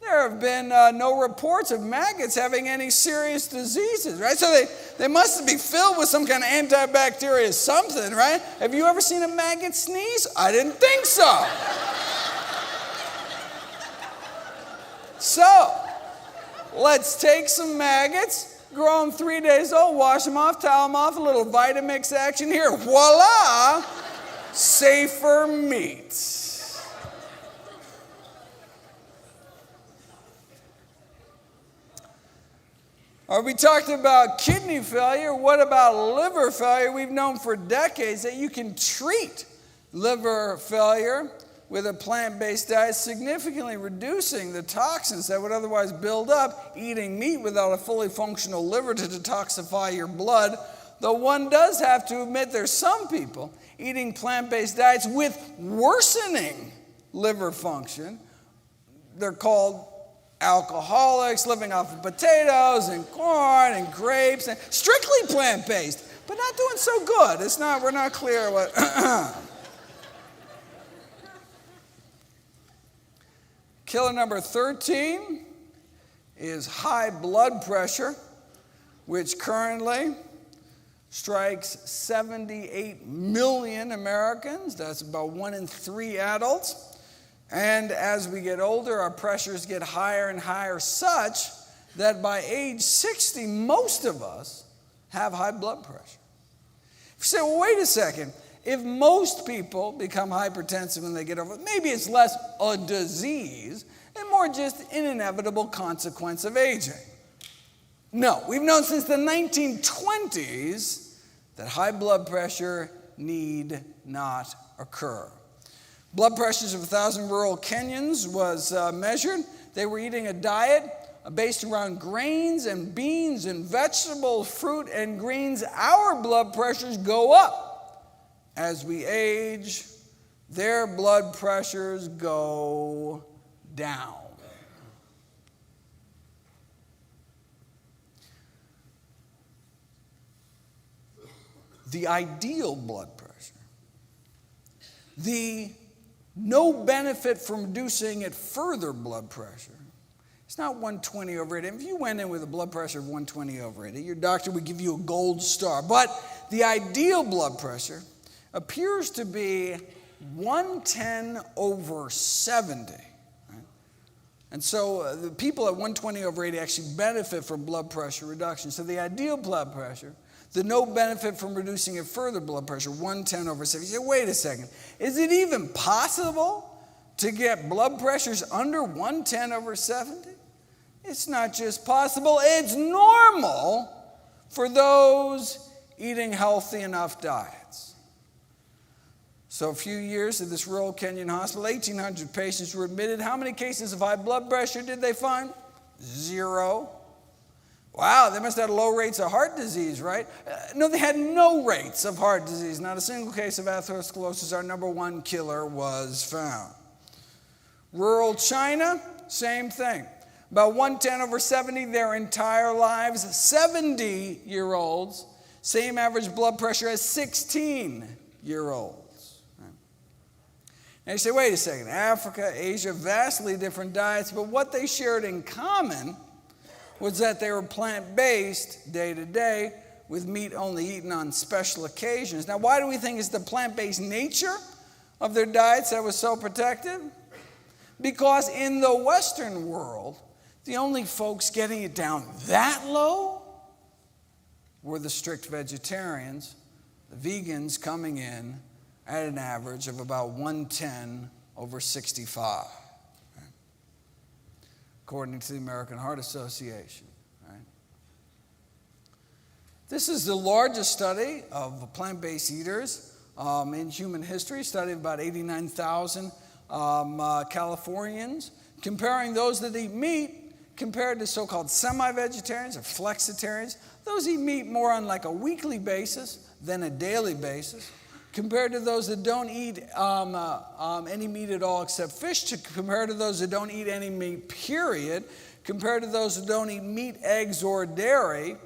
there there have been no reports of maggots having any serious diseases, right? So they must be filled with some kind of antibacterial something, right? Have you ever seen a maggot sneeze? I didn't think so. So, let's take some maggots, grow them 3 days old, wash them off, towel them off, a little Vitamix action here. Voila! Safer meat. We talked about kidney failure. What about liver failure? We've known for decades that you can treat liver failure with a plant-based diet, significantly reducing the toxins that would otherwise build up eating meat without a fully functional liver to detoxify your blood. Though one does have to admit there's some people eating plant-based diets with worsening liver function. They're called alcoholics, living off of potatoes and corn and grapes, and strictly plant-based, but not doing so good. We're not clear what. Killer number 13 is high blood pressure, which currently strikes 78 million Americans. That's about 1 in 3 adults. And as we get older, our pressures get higher and higher, such that by age 60, most of us have high blood pressure. You say, well, wait a second. If most people become hypertensive when they get over, maybe it's less a disease and more just an inevitable consequence of aging. No, we've known since the 1920s that high blood pressure need not occur. Blood pressures of 1,000 rural Kenyans was measured. They were eating a diet based around grains and beans and vegetables, fruit and greens. Our blood pressures go up as we age. Their blood pressures go down. The ideal blood pressure, the no benefit from reducing it further blood pressure. It's not 120 over 80. If you went in with a blood pressure of 120 over 80, your doctor would give you a gold star. But the ideal blood pressure appears to be 110 over 70. Right? And so the people at 120 over 80 actually benefit from blood pressure reduction. So the ideal blood pressure, the no benefit from reducing it further blood pressure, 110 over 70. You say, wait a second. Is it even possible to get blood pressures under 110 over 70? It's not just possible, it's normal for those eating healthy enough diets. So a few years at this rural Kenyan hospital, 1,800 patients were admitted. How many cases of high blood pressure did they find? 0. Wow, they must have had low rates of heart disease, right? No, they had no rates of heart disease. Not a single case of atherosclerosis, our number 1 killer, was found. Rural China, same thing. About 110 over 70 their entire lives. 70-year-olds, same average blood pressure as 16-year-olds. Now you say, wait a second, Africa, Asia, vastly different diets, but what they shared in common was that they were plant-based day to day, with meat only eaten on special occasions. Now, why do we think it's the plant-based nature of their diets that was so protective? Because in the Western world, the only folks getting it down that low were the strict vegetarians, the vegans coming in at an average of about 110 over 65. According to the American Heart Association. Right? This is the largest study of plant-based eaters in human history, study of about 89,000 Californians, comparing those that eat meat compared to so-called semi-vegetarians or flexitarians. Those eat meat more on like a weekly basis than a daily basis, compared to those that don't eat any meat at all except fish, compared to those that don't eat any meat, period, compared to those that don't eat meat, eggs, or dairy.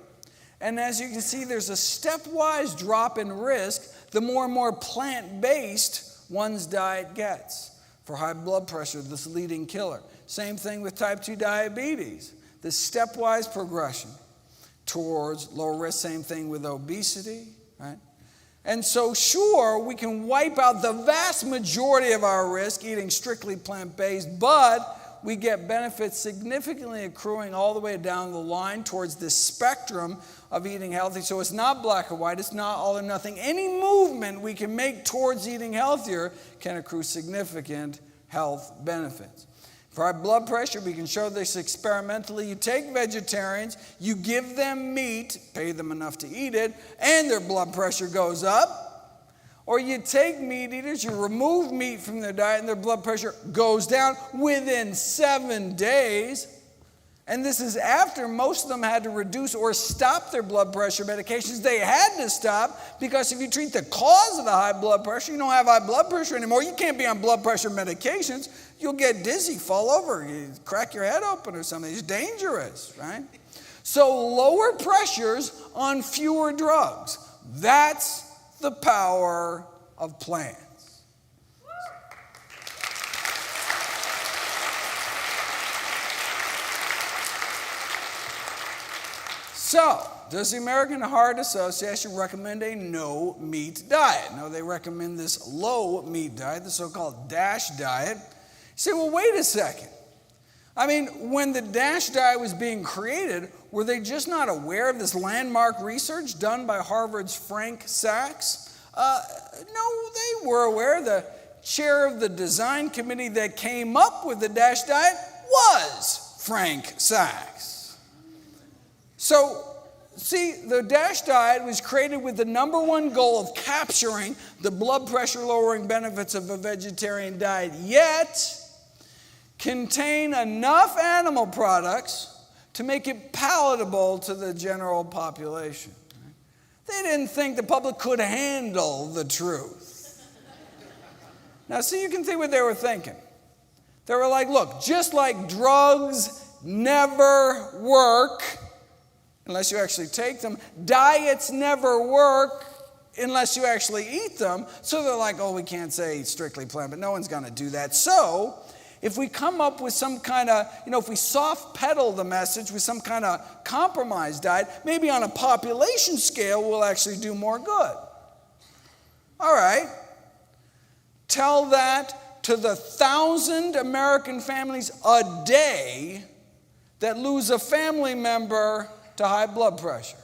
And as you can see, there's a stepwise drop in risk the more and more plant-based one's diet gets for high blood pressure, this leading killer. Same thing with type 2 diabetes. The stepwise progression towards low risk, same thing with obesity, right? And so sure, we can wipe out the vast majority of our risk eating strictly plant-based, but we get benefits significantly accruing all the way down the line towards this spectrum of eating healthy. So it's not black or white, it's not all or nothing. Any movement we can make towards eating healthier can accrue significant health benefits. For high blood pressure, we can show this experimentally. You take vegetarians, you give them meat, pay them enough to eat it, and their blood pressure goes up. Or you take meat eaters, you remove meat from their diet, and their blood pressure goes down within 7 days. And this is after most of them had to reduce or stop their blood pressure medications. They had to stop because if you treat the cause of the high blood pressure, you don't have high blood pressure anymore. You can't be on blood pressure medications. You'll get dizzy, fall over, you crack your head open or something. It's dangerous, right? So lower pressures on fewer drugs. That's the power of plants. So, does the American Heart Association recommend a no-meat diet? No, they recommend this low-meat diet, the so-called DASH diet. You say, well, wait a second. I mean, when the DASH diet was being created, were they just not aware of this landmark research done by Harvard's Frank Sachs? No, they were aware. The chair of the design committee that came up with the DASH diet was Frank Sachs. So, see, the DASH diet was created with the number one goal of capturing the blood pressure lowering benefits of a vegetarian diet, yet contain enough animal products to make it palatable to the general population. They didn't think the public could handle the truth. Now, see, you can think what they were thinking. They were like, look, just like drugs never work unless you actually take them, diets never work unless you actually eat them. So they're like, oh, we can't say strictly plant, but no one's going to do that. So if we come up with some kind of, if we soft pedal the message with some kind of compromise diet, maybe on a population scale, we'll actually do more good. All right. Tell that to the 1,000 American families a day that lose a family member to high blood pressure.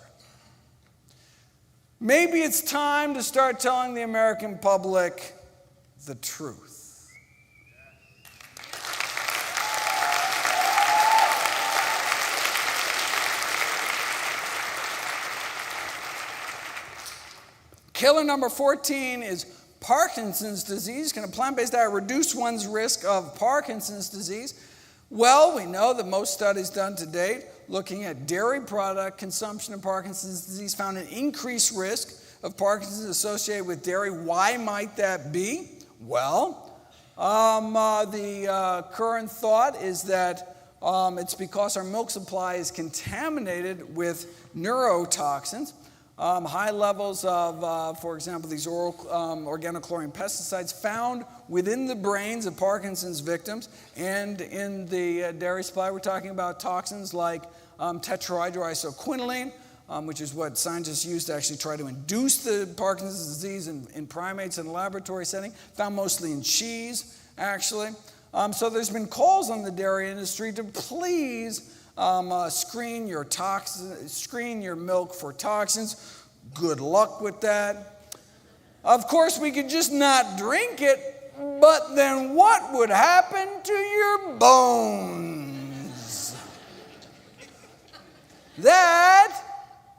Maybe it's time to start telling the American public the truth. Killer number 14 is Parkinson's disease. Can a plant-based diet reduce one's risk of Parkinson's disease? Well, we know that most studies done to date looking at dairy product consumption of Parkinson's disease found an increased risk of Parkinson's associated with dairy. Why might that be? Well, the current thought is that it's because our milk supply is contaminated with neurotoxins. High levels of, for example, these oral organochlorine pesticides found within the brains of Parkinson's victims, and in the dairy supply, we're talking about toxins like tetrahydroisoquinoline, which is what scientists use to actually try to induce the Parkinson's disease in primates in a laboratory setting, found mostly in cheese, actually. So there's been calls on the dairy industry to please screen your milk for toxins. Good luck with that. Of course, we could just not drink it, but then what would happen to your bones? That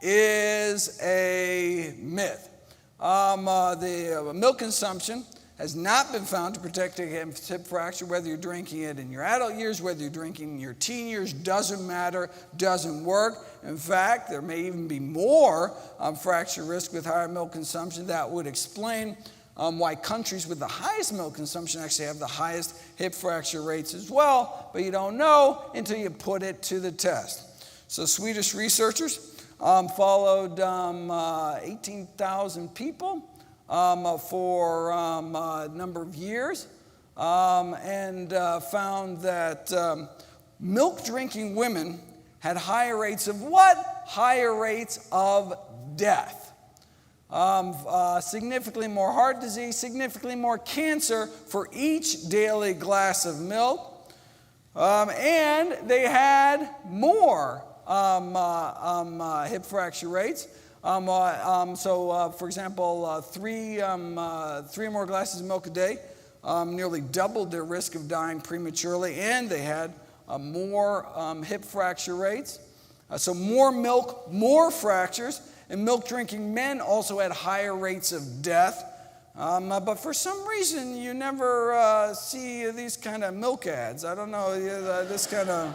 is a myth. The milk consumption has not been found to protect against hip fracture, whether you're drinking it in your adult years, whether you're drinking in your teen years, doesn't matter, doesn't work. In fact, there may even be more fracture risk with higher milk consumption. That would explain why countries with the highest milk consumption actually have the highest hip fracture rates as well, but you don't know until you put it to the test. So Swedish researchers followed 18,000 people for a number of years. and found that milk-drinking women had higher rates of what? Higher rates of death. Significantly more heart disease, significantly more cancer for each daily glass of milk. And they had more hip fracture rates. For example, three or more glasses of milk a day nearly doubled their risk of dying prematurely, and they had more hip fracture rates. So more milk, more fractures, and milk-drinking men also had higher rates of death. But for some reason, you never see these kind of milk ads. I don't know, this kind of...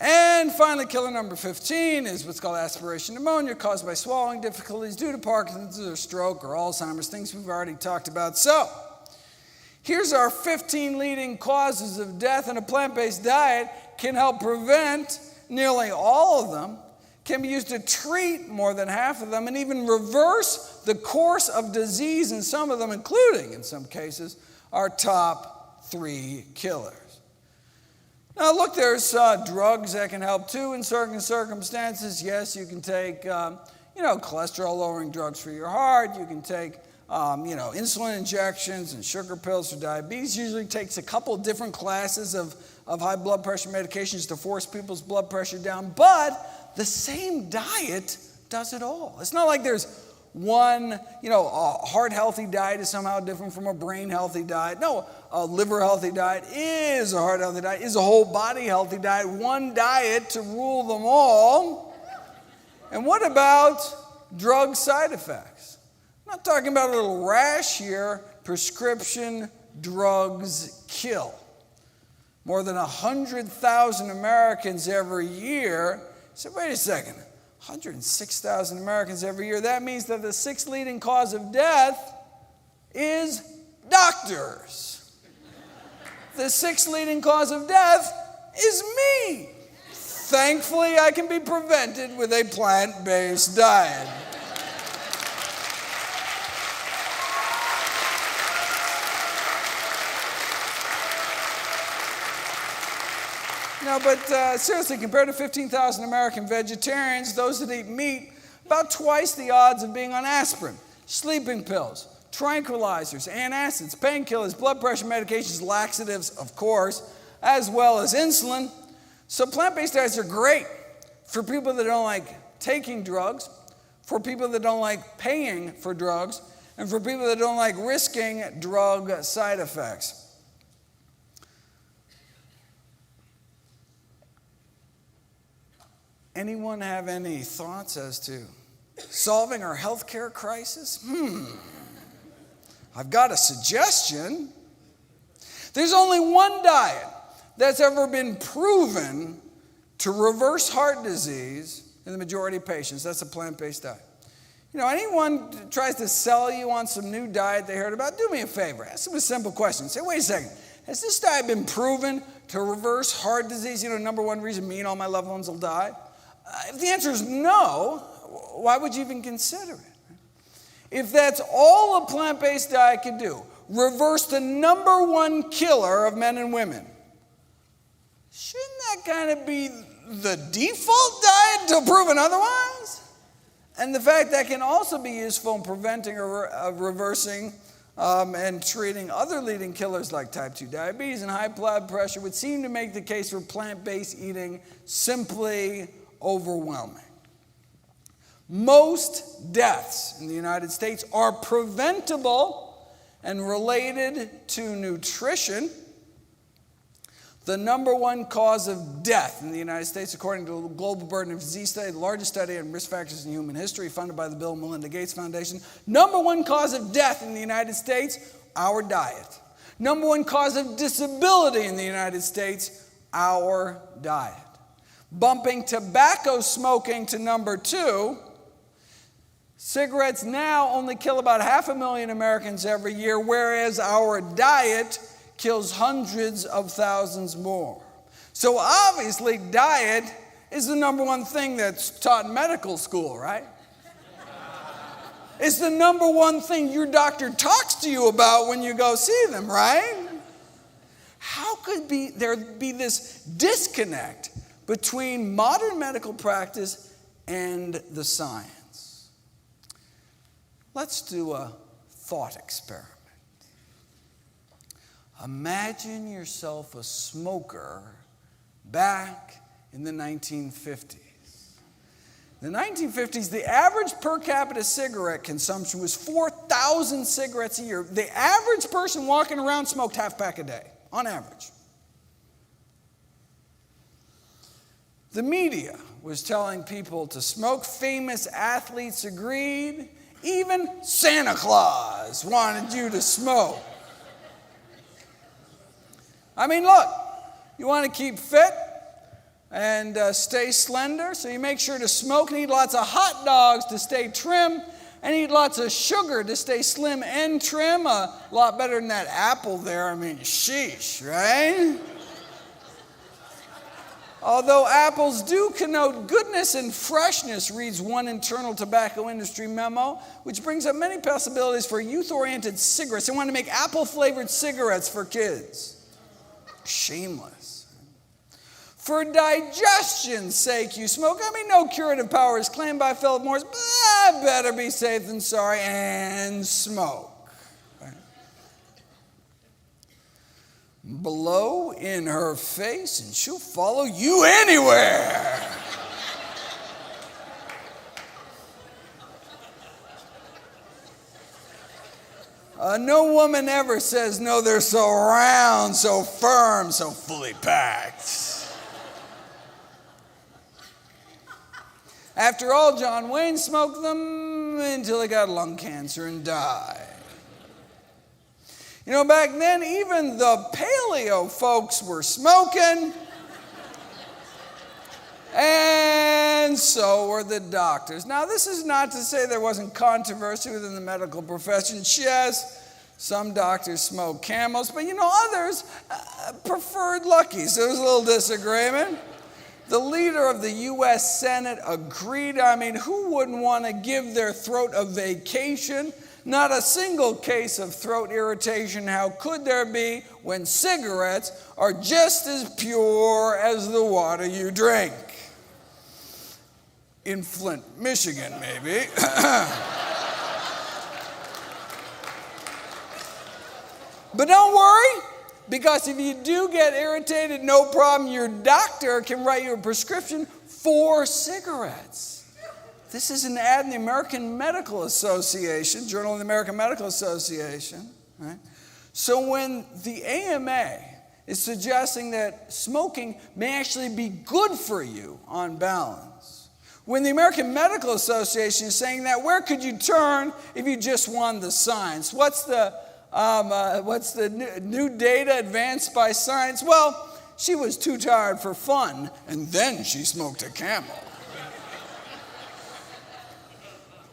And finally, killer number 15 is what's called aspiration pneumonia, caused by swallowing difficulties due to Parkinson's or stroke or Alzheimer's, things we've already talked about. So, here's our 15 leading causes of death, and a plant-based diet can help prevent nearly all of them, can be used to treat more than half of them, and even reverse the course of disease in some of them, including, in some cases, our top 3 killers. Now, look, there's drugs that can help too in certain circumstances. Yes, you can take, cholesterol-lowering drugs for your heart. You can take, insulin injections and sugar pills for diabetes. Usually takes a couple different classes of high blood pressure medications to force people's blood pressure down. But the same diet does it all. It's not like there's one, a heart-healthy diet is somehow different from a brain-healthy diet. No, a liver-healthy diet is a heart-healthy diet, is a whole-body healthy diet, one diet to rule them all. And what about drug side effects? I'm not talking about a little rash here. Prescription drugs kill. More than 100,000 Americans every year. So wait a second. 106,000 Americans every year. That means that the 6th leading cause of death is doctors. The 6th leading cause of death is me. Thankfully, I can be prevented with a plant-based diet. No, but seriously, compared to 15,000 American vegetarians, those that eat meat, about twice the odds of being on aspirin, sleeping pills, tranquilizers, antacids, painkillers, blood pressure medications, laxatives, of course, as well as insulin. So plant-based diets are great for people that don't like taking drugs, for people that don't like paying for drugs, and for people that don't like risking drug side effects. Anyone have any thoughts as to solving our healthcare crisis? I've got a suggestion. There's only one diet that's ever been proven to reverse heart disease in the majority of patients. That's a plant-based diet. Anyone tries to sell you on some new diet they heard about, do me a favor. Ask them a simple question. Say, wait a second. Has this diet been proven to reverse heart disease? Number one reason me and all my loved ones will die. If the answer is no, why would you even consider it? If that's all a plant-based diet can do, reverse the number one killer of men and women, shouldn't that kind of be the default diet until proven otherwise? And the fact that can also be useful in preventing or reversing and treating other leading killers like type 2 diabetes and high blood pressure would seem to make the case for plant-based eating simply overwhelming. Most deaths in the United States are preventable and related to nutrition. The number one cause of death in the United States, according to the Global Burden of Disease Study, the largest study on risk factors in human history, funded by the Bill and Melinda Gates Foundation. Number one cause of death in the United States, our diet. Number one cause of disability in the United States, our diet. Bumping tobacco smoking to number 2, cigarettes now only kill about 500,000 Americans every year, whereas our diet kills hundreds of thousands more. So obviously, diet is the number one thing that's taught in medical school, right? It's the number one thing your doctor talks to you about when you go see them, right? How could there be this disconnect between modern medical practice and the science? Let's do a thought experiment. Imagine yourself a smoker back in the 1950s. In the 1950s, the average per capita cigarette consumption was 4,000 cigarettes a year. The average person walking around smoked half pack a day, on average. The media was telling people to smoke. Famous athletes agreed. Even Santa Claus wanted you to smoke. I mean, look, you want to keep fit and stay slender, so you make sure to smoke and eat lots of hot dogs to stay trim, and eat lots of sugar to stay slim and trim. A lot better than that apple there. I mean, sheesh, right? Although apples do connote goodness and freshness, reads one internal tobacco industry memo, which brings up many possibilities for youth-oriented cigarettes. They want to make apple-flavored cigarettes for kids. Shameless. For digestion's sake, you smoke. I mean, no curative power is claimed by Philip Morris, but better be safe than sorry and smoke. Right? Blow in her face and she'll follow you anywhere. No woman ever says, no, they're so round, so firm, so fully packed. After all, John Wayne smoked them until he got lung cancer and died. You know, back then, even the paleo folks were smoking. And so were the doctors. Now, this is not to say there wasn't controversy within the medical profession. Yes, some doctors smoked Camels, but you know, others preferred Luckies. There was a little disagreement. The leader of the U.S. Senate agreed. I mean, who wouldn't want to give their throat a vacation? Not a single case of throat irritation. How could there be when cigarettes are just as pure as the water you drink? In Flint, Michigan, maybe. But don't worry, because if you do get irritated, no problem. Your doctor can write you a prescription for cigarettes. This is an ad in the American Medical Association, Journal of the American Medical Association. Right? So when the AMA is suggesting that smoking may actually be good for you on balance, when the American Medical Association is saying that, where could you turn if you just wanted the science? What's the new data advanced by science? Well, she was too tired for fun, and then she smoked a Camel.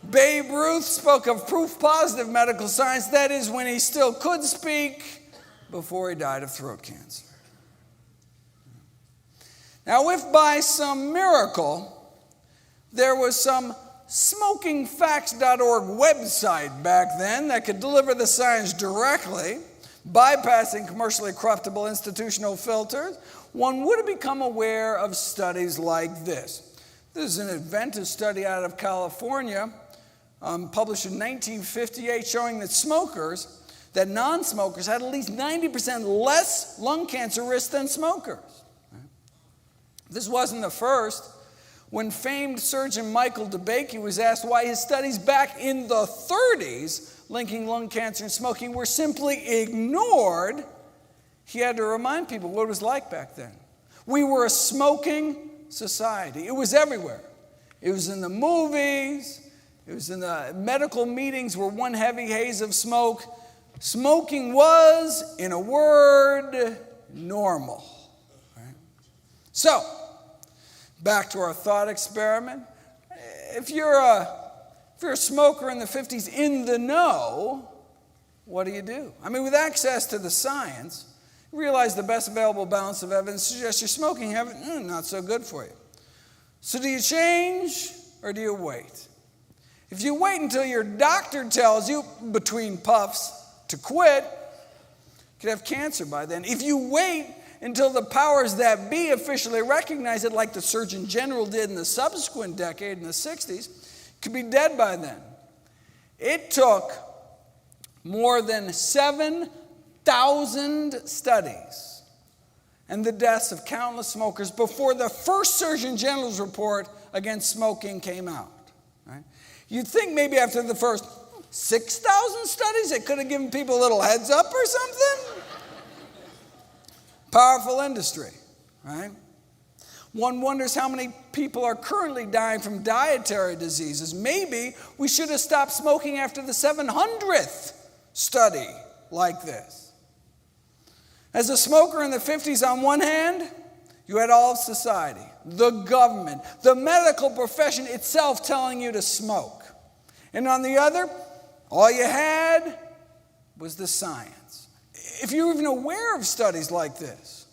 Babe Ruth spoke of proof positive medical science, that is, when he still could speak, before he died of throat cancer. Now, if by some miracle there was some smokingfacts.org website back then that could deliver the science directly, bypassing commercially corruptible institutional filters, one would have become aware of studies like this. This is an Adventist study out of California, published in 1958, showing that non-smokers had at least 90% less lung cancer risk than smokers. This wasn't the first. When famed surgeon Michael DeBakey was asked why his studies back in the 30s linking lung cancer and smoking were simply ignored, he had to remind people what it was like back then. We were a smoking society. It was everywhere. It was in the movies. It was in the medical meetings where one heavy haze of smoke. Smoking was, in a word, normal. Right? So, back to our thought experiment. If you're a smoker in the 50s in the know, what do? I mean, with access to the science, you realize the best available balance of evidence suggests your smoking habit, not so good for you. So do you change or do you wait? If you wait until your doctor tells you, between puffs, to quit, you could have cancer by then. If you wait until the powers that be officially recognize it, like the Surgeon General did in the subsequent decade, in the 60s, you could be dead by then. It took more than 7,000 studies and the deaths of countless smokers before the first Surgeon General's report against smoking came out. Right? You'd think maybe after the first 6,000 studies, it could have given people a little heads up or something. Powerful industry, right? One wonders how many people are currently dying from dietary diseases. Maybe we should have stopped smoking after the 700th study like this. As a smoker in the 50s, on one hand, you had all of society, the government, the medical profession itself telling you to smoke. And on the other, all you had was the science. If you're even aware of studies like this.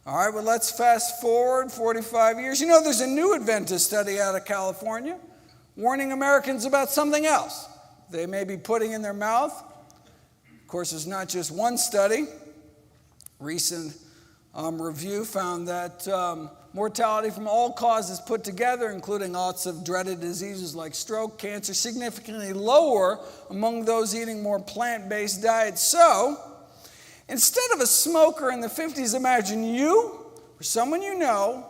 All right, well, let's fast forward 45 years. You know, there's a new Adventist study out of California warning Americans about something else they may be putting in their mouth. Of course, there's not just one study. Recent review found that mortality from all causes put together, including lots of dreaded diseases like stroke, cancer, significantly lower among those eating more plant-based diets. So, instead of a smoker in the 50s, imagine you or someone you know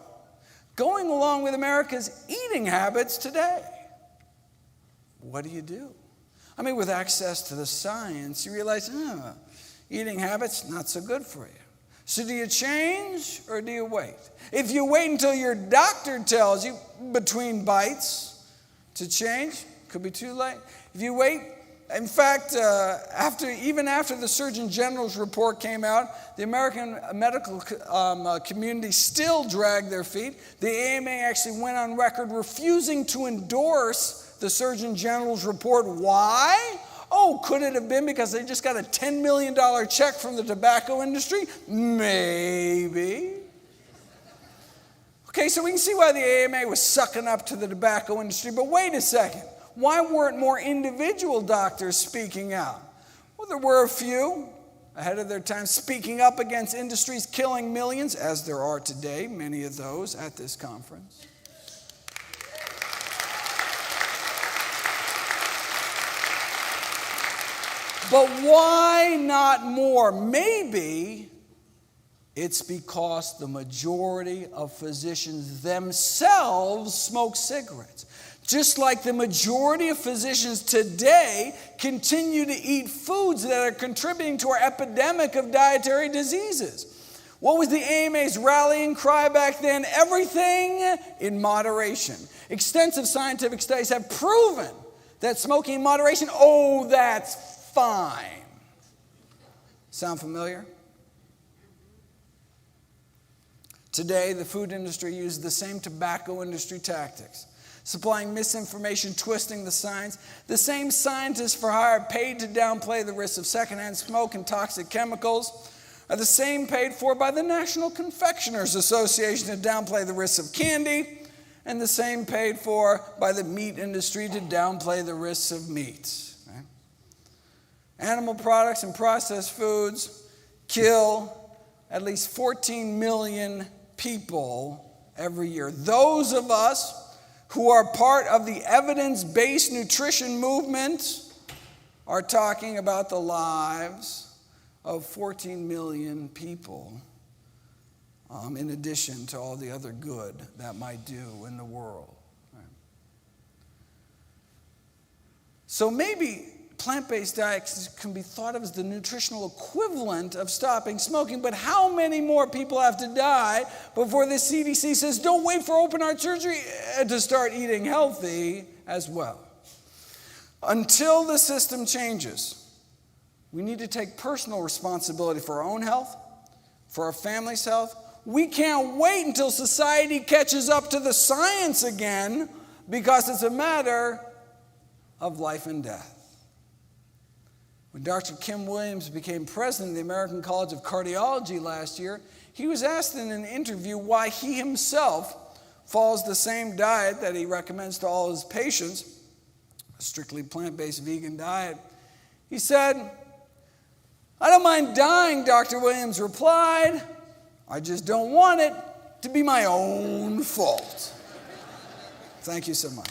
going along with America's eating habits today. What do you do? I mean, with access to the science, you realize, eating habits, not so good for you. So do you change or do you wait? If you wait until your doctor tells you between bites to change, could be too late. If you wait, in fact, even after the Surgeon General's report came out, the American medical community still dragged their feet. The AMA actually went on record refusing to endorse the Surgeon General's report. Why? Oh, could it have been because they just got a $10 million check from the tobacco industry? Maybe. Okay, so we can see why the AMA was sucking up to the tobacco industry, but wait a second. Why weren't more individual doctors speaking out? Well, there were a few ahead of their time speaking up against industries killing millions, as there are today, many of those at this conference. But why not more? Maybe it's because the majority of physicians themselves smoke cigarettes. Just like the majority of physicians today continue to eat foods that are contributing to our epidemic of dietary diseases. What was the AMA's rallying cry back then? Everything in moderation. Extensive scientific studies have proven that smoking in moderation, that's fine. Sound familiar? Today, the food industry uses the same tobacco industry tactics, supplying misinformation, twisting the science. The same scientists for hire paid to downplay the risks of secondhand smoke and toxic chemicals are the same paid for by the National Confectioners Association to downplay the risks of candy, and the same paid for by the meat industry to downplay the risks of meat. Right? Animal products and processed foods kill at least 14 million people every year. Those of us who are part of the evidence-based nutrition movement are talking about the lives of 14 million people, in addition to all the other good that might do in the world. Right? So maybe plant-based diets can be thought of as the nutritional equivalent of stopping smoking, but how many more people have to die before the CDC says, don't wait for open heart surgery to start eating healthy as well? Until the system changes, we need to take personal responsibility for our own health, for our family's health. We can't wait until society catches up to the science again, because it's a matter of life and death. When Dr. Kim Williams became president of the American College of Cardiology last year, he was asked in an interview why he himself follows the same diet that he recommends to all his patients. a strictly plant-based vegan diet. He said, "I don't mind dying," Dr. Williams replied. "I just don't want it to be my own fault." Thank you so much.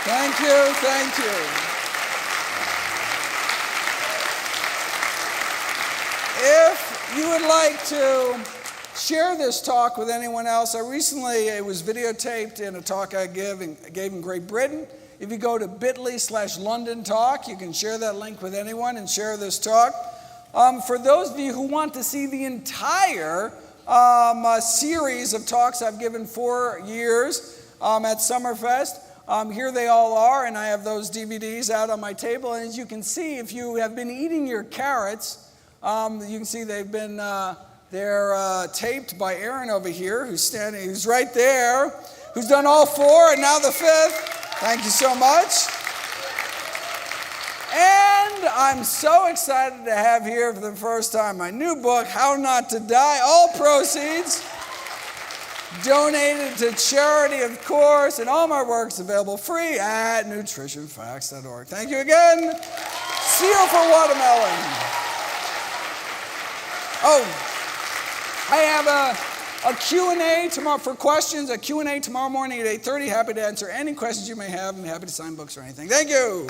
Thank you, thank you. If you would like to share this talk with anyone else, it was videotaped in a talk I gave in Great Britain. If you go to bit.ly/London Talk, you can share that link with anyone and share this talk. For those of you who want to see the entire series of talks I've given 4 years at Summerfest, here they all are, and I have those DVDs out on my table. And as you can see, if you have been eating your carrots, you can see they're taped by Aaron over here, who's right there, who's done all 4 and now the 5th. Thank you so much. And I'm so excited to have here for the first time my new book, How Not to Die. All proceeds donated to charity, of course, and all my work's available free at nutritionfacts.org. Thank you again. Seal for watermelon. Oh, I have a Q&A tomorrow for questions, a Q&A tomorrow morning at 8:30. Happy to answer any questions you may have. I'm happy to sign books or anything. Thank you.